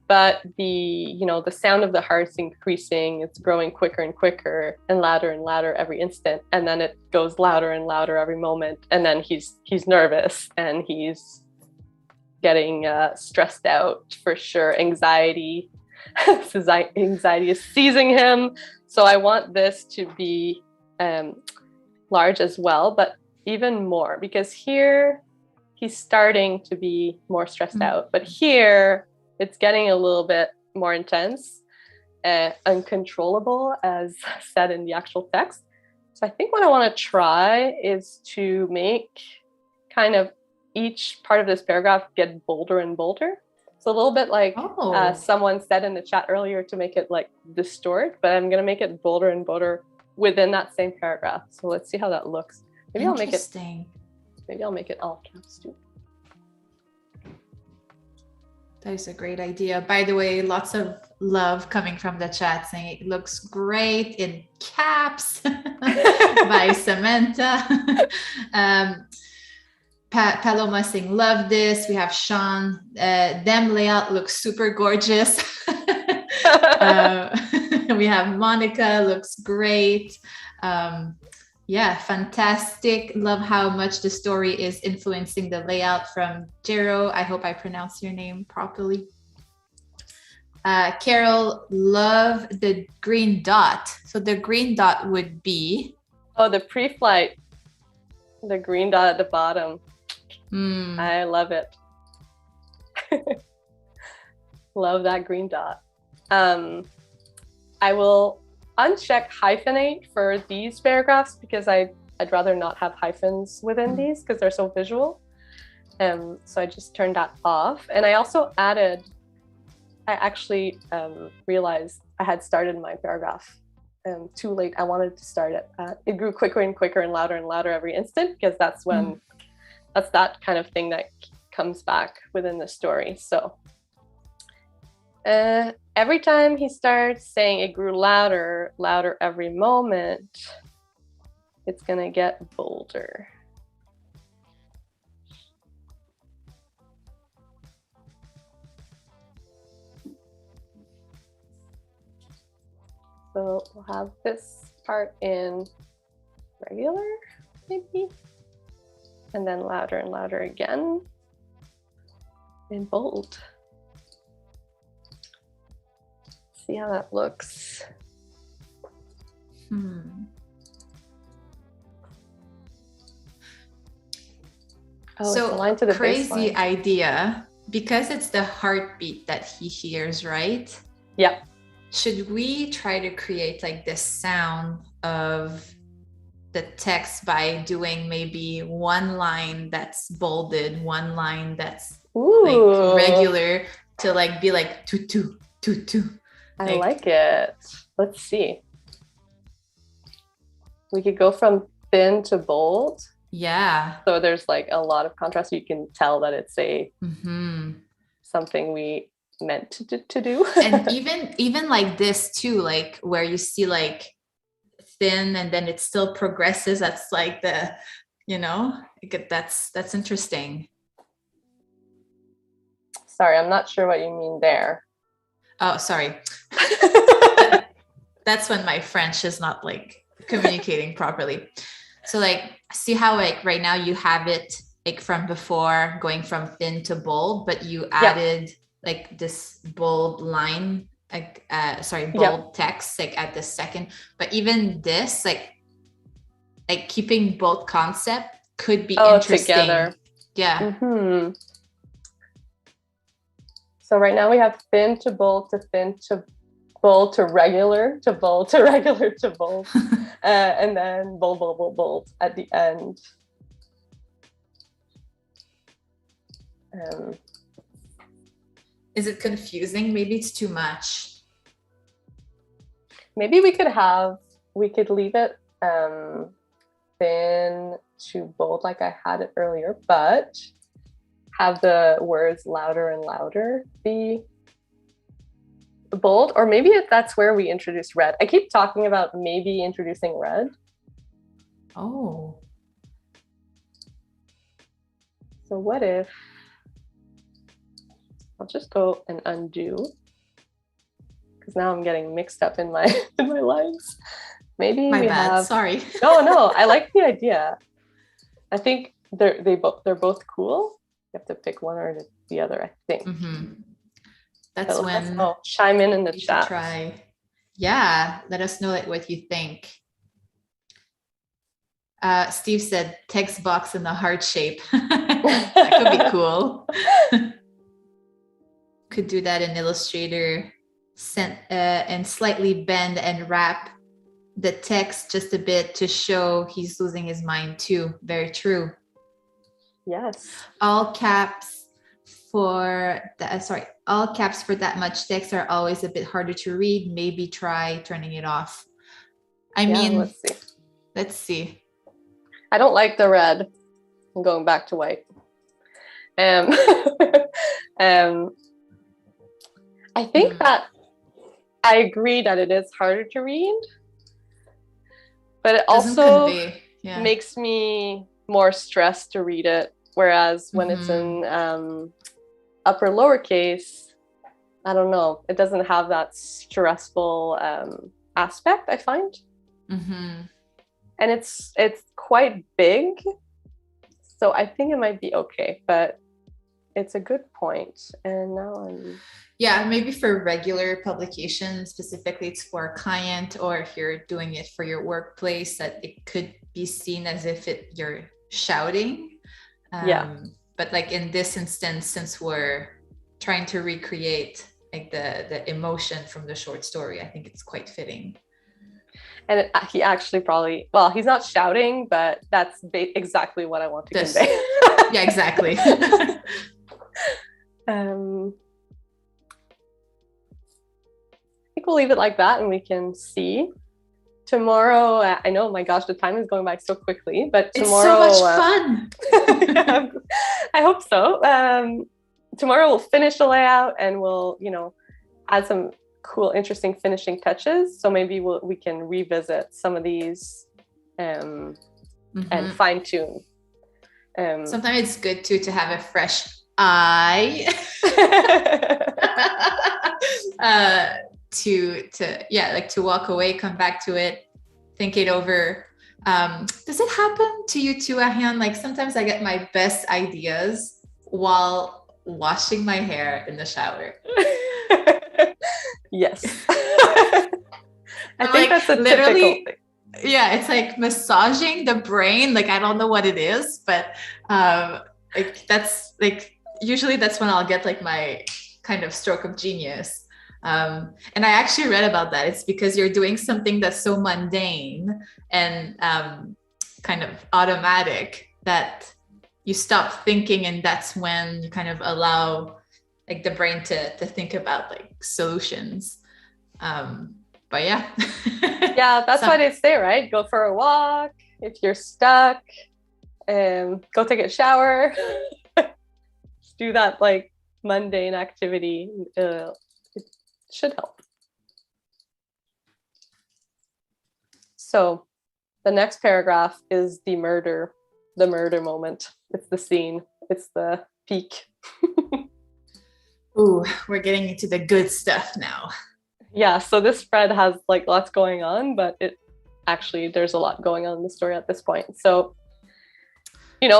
but the sound of the heart's increasing. It's growing quicker and quicker and louder every instant, and then it goes louder and louder every moment, and then he's nervous and he's getting stressed out for sure. Anxiety is seizing him. So I want this to be large as well, but even more, because here he's starting to be more stressed out, but here it's getting a little bit more intense, uncontrollable, as said in the actual text. So I think what I want to try is to make kind of each part of this paragraph get bolder and bolder. It's a little bit like someone said in the chat earlier to make it like distort, but I'm going to make it bolder and bolder within that same paragraph. So let's see how that looks. Maybe I'll make it all caps too. That is a great idea. By the way, lots of love coming from the chat saying it looks great in caps by Samantha. Paloma saying, love this. We have Sean. Them layout looks super gorgeous. We have Monica, looks great. Yeah, fantastic. Love how much the story is influencing the layout from Jero. I hope I pronounced your name properly. Carol, love the green dot. So the green dot would be? Oh, the pre-flight. The green dot at the bottom. I love it. Love that green dot. I will uncheck hyphenate for these paragraphs because I'd rather not have hyphens within these because they're so visual. So I just turned that off. And I also added, I actually realized I had started my paragraph too late. I wanted to start it. It grew quicker and quicker and louder every instant because that's when, that's that kind of thing that comes back within the story. So, and every time he starts saying it grew louder, louder every moment, it's gonna get bolder. So we'll have this part in regular, maybe, and then louder and louder again in bold. See how that looks. Oh, so it's aligned to the crazy baseline. idea, because it's the heartbeat that he hears, right? Yeah. Should we try to create like this sound of the text by doing maybe one line that's bolded, one line that's like regular, to like be like tutu, tutu. I like it. Let's see. We could go from thin to bold. Yeah. So there's like a lot of contrast. You can tell that it's a something we meant to do. And even like this too, like where you see like thin and then it still progresses. That's like the, that's interesting. Sorry, I'm not sure what you mean there. Oh, sorry. That's when my French is not like communicating properly. So like, see how like right now you have it like from before going from thin to bold, but you added like this bold line, like bold text like at the second. But even this, like keeping both concept could be interesting. Together. Yeah. So right now we have thin to bold to thin to bold to regular to bold to regular to bold, and then bold, bold, bold, bold at the end. Is it confusing? Maybe it's too much. Maybe we could leave it thin to bold like I had it earlier, but have the words louder and louder be bold. Or maybe that's where we introduce red. I keep talking about maybe introducing red. Oh. So what if, I'll just go and undo, because now I'm getting mixed up in my lines. Maybe my bad. Sorry. No, I like the idea. I think they're both cool. You have to pick one or the other, I think. That's so when chime in the chat. Try. Yeah, let us know what you think. Steve said text box in the heart shape. That could be cool. Could do that in Illustrator, and slightly bend and wrap the text just a bit to show he's losing his mind too. Very true. Yes. All caps for that much text are always a bit harder to read. Maybe try turning it off. Let's see. I don't like the red. I'm going back to white. I think that I agree that it is harder to read, but it also makes me more stressed to read it. Whereas when it's in upper lowercase, I don't know, it doesn't have that stressful aspect, I find. And it's quite big, so I think it might be okay, but it's a good point. And now maybe for regular publication, specifically it's for a client, or if you're doing it for your workplace, that it could be seen as if you're shouting. But like in this instance, since we're trying to recreate like the emotion from the short story, I think it's quite fitting. And he actually he's not shouting, but that's exactly what I want to convey. Yeah, exactly. I think we'll leave it like that, and we can see. Tomorrow, I know, my gosh, the time is going by so quickly, but tomorrow... It's so much fun! I hope so. Tomorrow we'll finish the layout, and we'll, add some cool, interesting finishing touches. So maybe we can revisit some of these and fine tune. Sometimes it's good too to have a fresh eye to walk away, come back to it, think it over. Does it happen to you too, Ariane? Like sometimes I get my best ideas while washing my hair in the shower. Yes. I think that's a typical thing. Yeah, it's like massaging the brain. Like I don't know what it is, but like that's like usually that's when I'll get like my kind of stroke of genius. And I actually read about that. It's because you're doing something that's so mundane and kind of automatic that you stop thinking, and that's when you kind of allow like the brain to think about like solutions. But yeah. Yeah, that's why they say, right? Go for a walk. If you're stuck, go take a shower. Do that like mundane activity. It should help. So the next paragraph is the murder moment. It's the scene. It's the peak. Ooh, we're getting into the good stuff now. Yeah, so this spread has like lots going on, but there's a lot going on in the story at this point. So,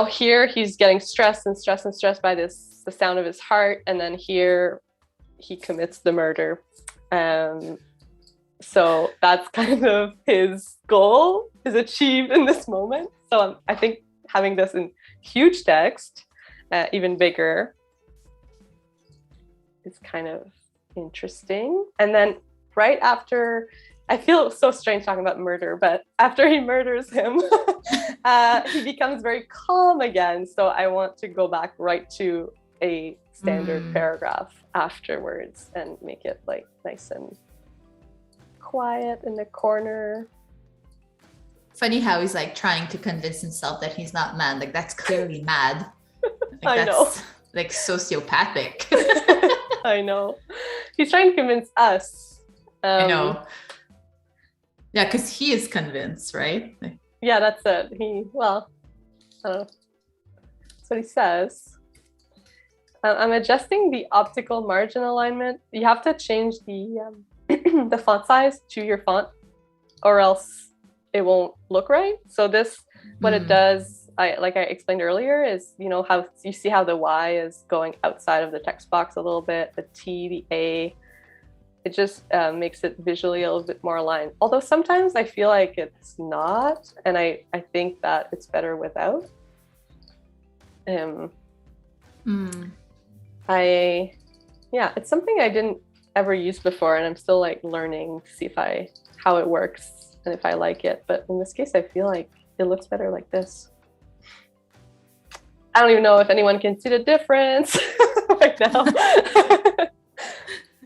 here he's getting stressed by the sound of his heart, and then here he commits the murder. So that's kind of his goal is achieved in this moment. So I think having this in huge text, even bigger, is kind of interesting. And then right after, I feel so strange talking about murder, but after he murders him, he becomes very calm again. So I want to go back right to a standard paragraph afterwards and make it like nice and quiet in the corner. Funny how he's like trying to convince himself that he's not mad. Like that's clearly mad. Like, I know. Like sociopathic. I know. He's trying to convince us. I know. Yeah, because he is convinced, right? Yeah, that's it. I don't know. That's what he says. I'm adjusting the optical margin alignment. You have to change the the font size to your font, or else it won't look right. So this, what it does, like I explained earlier, is how you see how the Y is going outside of the text box a little bit, the T, the A. It just makes it visually a little bit more aligned. Although sometimes I feel like it's not, and I think that it's better without. It's something I didn't ever use before, and I'm still like learning to see how it works and if I like it. But in this case, I feel like it looks better like this. I don't even know if anyone can see the difference right now.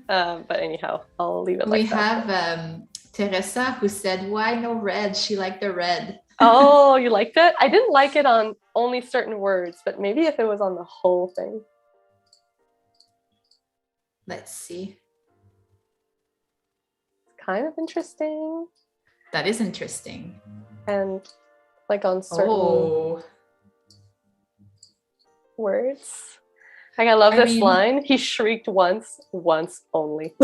But anyhow, I'll leave it like that. We have Teresa who said, why no red? She liked the red. Oh, you liked it? I didn't like it on only certain words, but maybe if it was on the whole thing. Let's see. It's kind of interesting. That is interesting. And like on certain words. Like I love this line. He shrieked once only.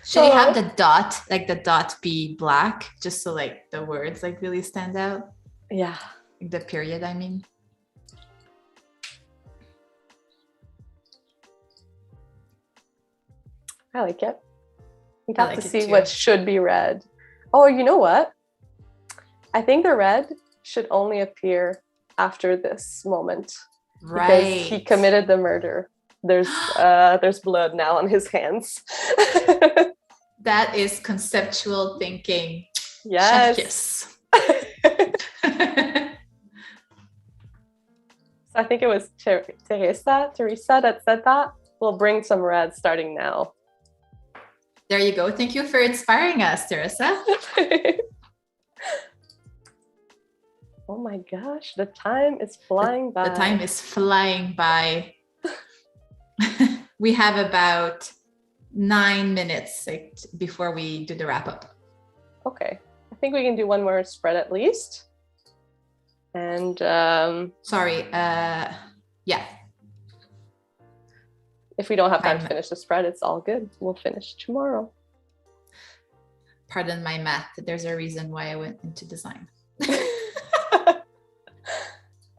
Should he have the dot, like the dot be black, just so like the words like really stand out? Yeah. The period, I mean. I like it. We'd have to see what should be red. Oh, you know what? I think the red should only appear after this moment. Right. Because he committed the murder. There's blood now on his hands. That is conceptual thinking. Yes. So I think it was Teresa that said that. We'll bring some red starting now. There you go. Thank you for inspiring us, Teresa. Oh my gosh, the time is flying by. The time is flying by. We have about 9 minutes like, before we do the wrap up. Okay. I think we can do one more spread at least. And sorry, yeah. If we don't have time to finish the spread, it's all good. We'll finish tomorrow. Pardon my math. There's a reason why I went into design.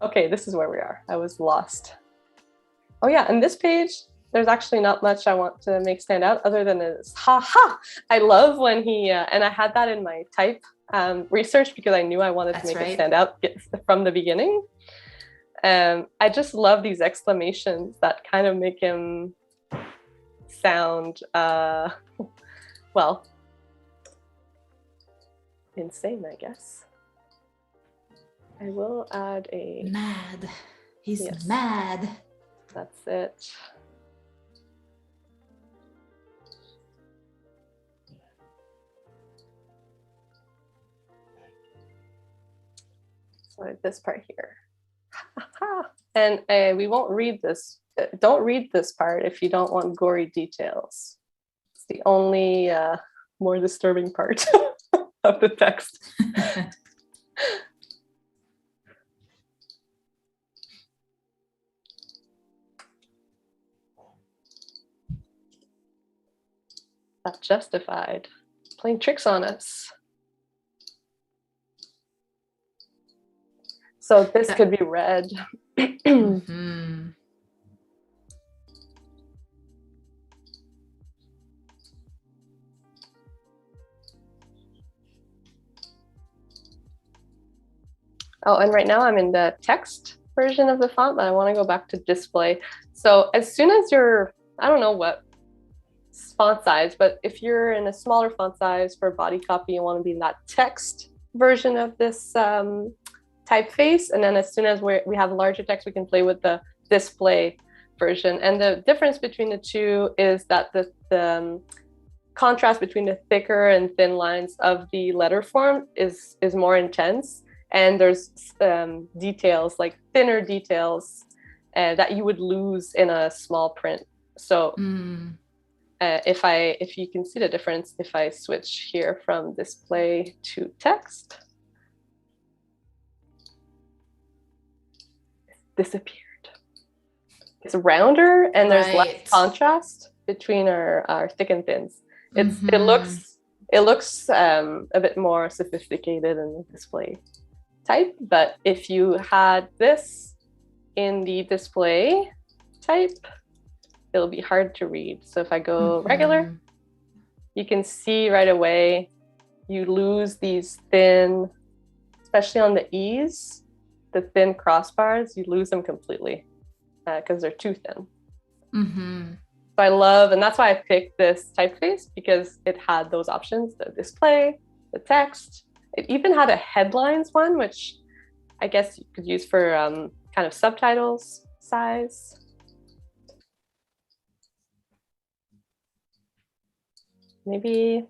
Okay, this is where we are. I was lost. Oh yeah, and this page, there's actually not much I want to make stand out other than this ha. I love when he, and I had that in my type research because I knew I wanted to make it stand out from the beginning. I just love these exclamations that kind of make him sound, well, insane, I guess. I will add a... Mad. He's mad. That's it. So this part here. And we won't read this. Don't read this part if you don't want gory details. It's the only more disturbing part of the text. Not justified. Playing tricks on us. So this could be read. Mm-hmm. Oh, and right now I'm in the text version of the font, but I want to go back to display. So as soon as you're, I don't know what font size, but if you're in a smaller font size for body copy, you want to be in that text version of this typeface. And then as soon as we have larger text, we can play with the display version. And the difference between the two is that the contrast between the thicker and thin lines of the letter form is more intense. And there's details, like thinner details that you would lose in a small print. So if you can see the difference, if I switch here from display to text, it disappeared. It's rounder and there's less contrast between our thick and thins. It looks a bit more sophisticated in the display type, but if you had this in the display type, it'll be hard to read. So if I go regular, you can see right away you lose these thin, especially on the E's, the thin crossbars, you lose them completely because they're too thin. So I love, and that's why I picked this typeface, because it had those options, the display, the text. It even had a headlines one, which I guess you could use for kind of subtitles size. Maybe,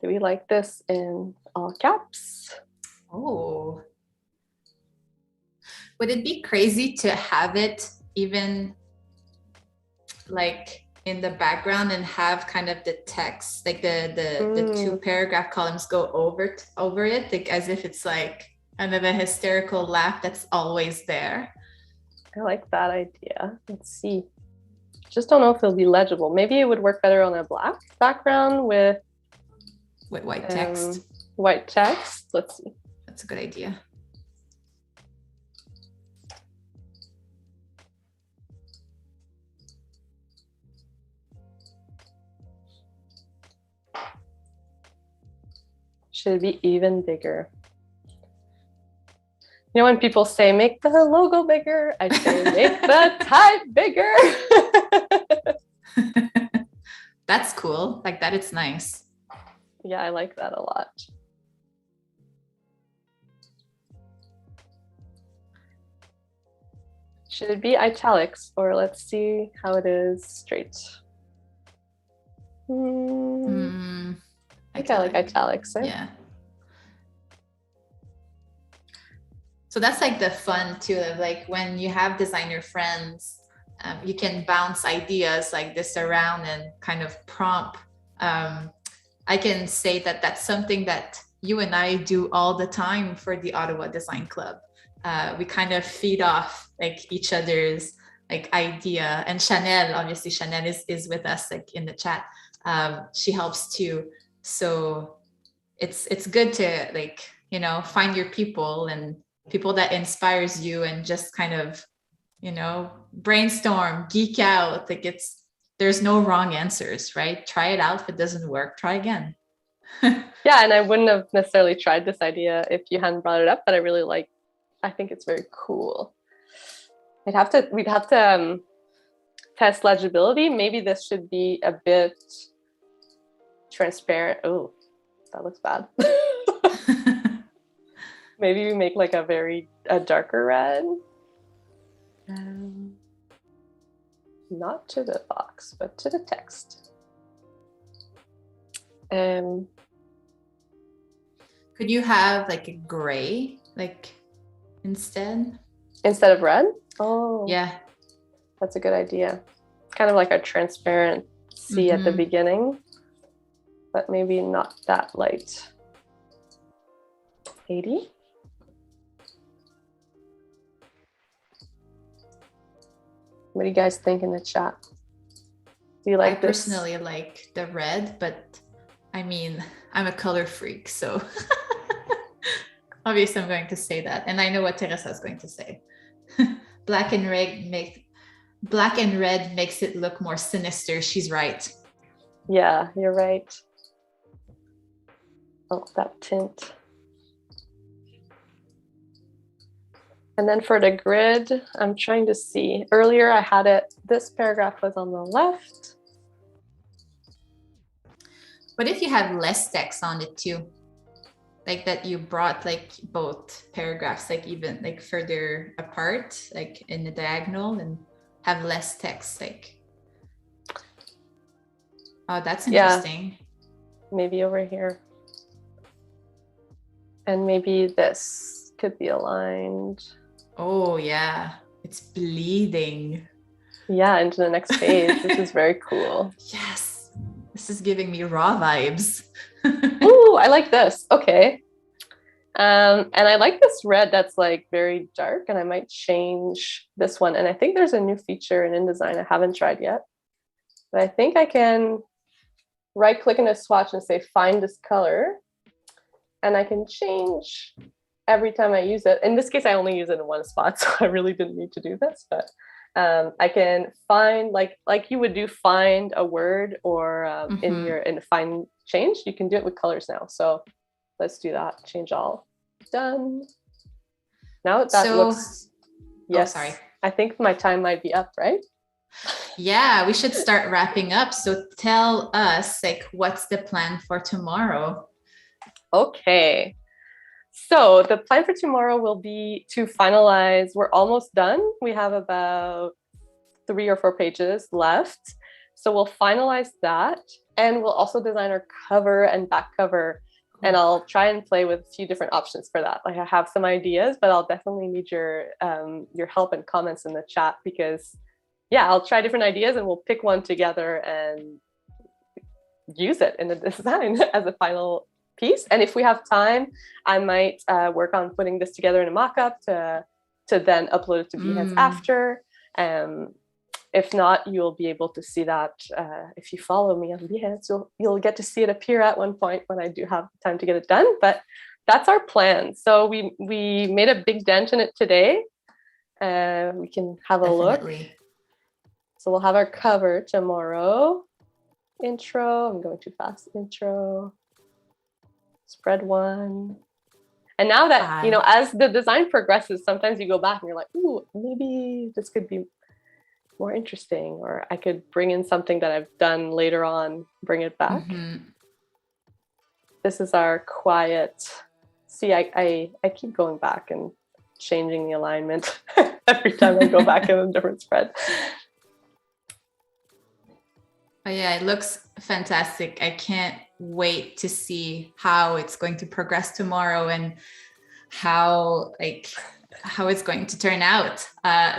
do we like this in all caps? Oh. Would it be crazy to have it even like in the background and have kind of the text, like the two paragraph columns go over it, like as if it's like kind of a hysterical laugh that's always there? I like that idea. Let's see. Just don't know if it'll be legible. Maybe it would work better on a black background with white text. White text. Let's see. That's a good idea. Should be even bigger. You know, when people say, make the logo bigger, I say, make the type bigger. That's cool. Like that, it's nice. Yeah, I like that a lot. Should it be italics, or let's see how it is straight? I think I like italics. Yeah. So that's like the fun too, of like when you have designer friends you can bounce ideas like this around and kind of prompt. I can say that that's something that you and I do all the time for the Ottawa Design Club. We kind of feed off like each other's like idea. And Chanel, obviously Chanel is with us like in the chat. She helps too. So it's good to like, you know, find your people and people that inspires you and just kind of, you know, brainstorm, geek out. Like there's no wrong answers, right? Try it out. If it doesn't work, try again. Yeah, and I wouldn't have necessarily tried this idea if you hadn't brought it up, but I think it's very cool. We'd have to test legibility. Maybe this should be a bit transparent. Oh, that looks bad. Maybe we make like a darker red. Not to the box, but to the text. Could you have like a gray, like instead of red? Oh, yeah, that's a good idea. Kind of like a transparent sea at the beginning, but maybe not that light. 80. What do you guys think in the chat? Do you like this? I personally like the red, but I mean, I'm a color freak, so obviously I'm going to say that. And I know what Teresa is going to say. Black and red makes it look more sinister. She's right. Yeah, you're right. Oh, that tint. And then for the grid, I'm trying to see. Earlier I had it, this paragraph was on the left. What if you have less text on it too? Like that you brought like both paragraphs, like even like further apart, like in the diagonal, and have less text, like. Oh, that's interesting. Yeah, maybe over here. And maybe this could be aligned. Oh yeah, it's bleeding. Yeah, into the next page. This is very cool. Yes, this is giving me raw vibes. Ooh, I like this. Okay. And I like this red that's like very dark, and I might change this one. And I think there's a new feature in InDesign I haven't tried yet. But I think I can right click in a swatch and say, find this color. And I can change every time I use it. In this case, I only use it in one spot, so I really didn't need to do this. But I can find, like you would do, find a word, or in find change, you can do it with colors now. So let's do that. Change all. Done. Now that looks. Yes. Oh, sorry. I think my time might be up, right? Yeah, we should start wrapping up. So tell us, like, what's the plan for tomorrow? Okay. So the plan for tomorrow will be to finalize. We're almost done. We have about 3 or 4 pages left. So we'll finalize that, and we'll also design our cover and back cover. And I'll try and play with a few different options for that. Like, I have some ideas, but I'll definitely need your help and comments in the chat, because yeah, I'll try different ideas and we'll pick one together and use it in the design as a final piece. And if we have time, I might work on putting this together in a mock-up to then upload it to Behance after. If not, you'll be able to see that if you follow me on Behance. You'll get to see it appear at one point when I do have time to get it done. But that's our plan. So we made a big dent in it today. We can have a look. So we'll have our cover tomorrow. Intro. I'm going too fast. Intro. Spread one. And now that, as the design progresses, sometimes you go back and you're like, ooh, maybe this could be more interesting, or I could bring in something that I've done later on, bring it back. This is our quiet. See, I keep going back and changing the alignment every time I go back in a different spread. Oh yeah, it looks fantastic. I can't wait to see how it's going to progress tomorrow, and how how it's going to turn out.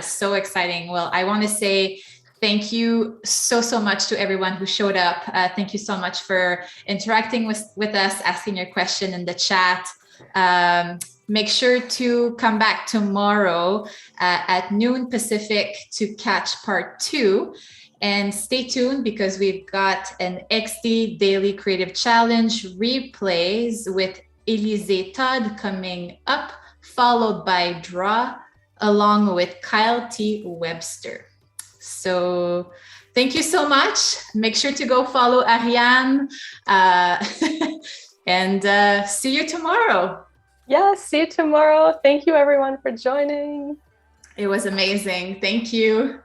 So exciting. Well, I want to say thank you so much to everyone who showed up. Thank you so much for interacting with us, asking your question in the chat. Make sure to come back tomorrow at noon Pacific to catch part 2. And stay tuned because we've got an XD Daily Creative Challenge replays with Elise Todd coming up, followed by Draw, along with Kyle T. Webster. So thank you so much. Make sure to go follow Ariane and see you tomorrow. Yeah, see you tomorrow. Thank you everyone for joining. It was amazing. Thank you.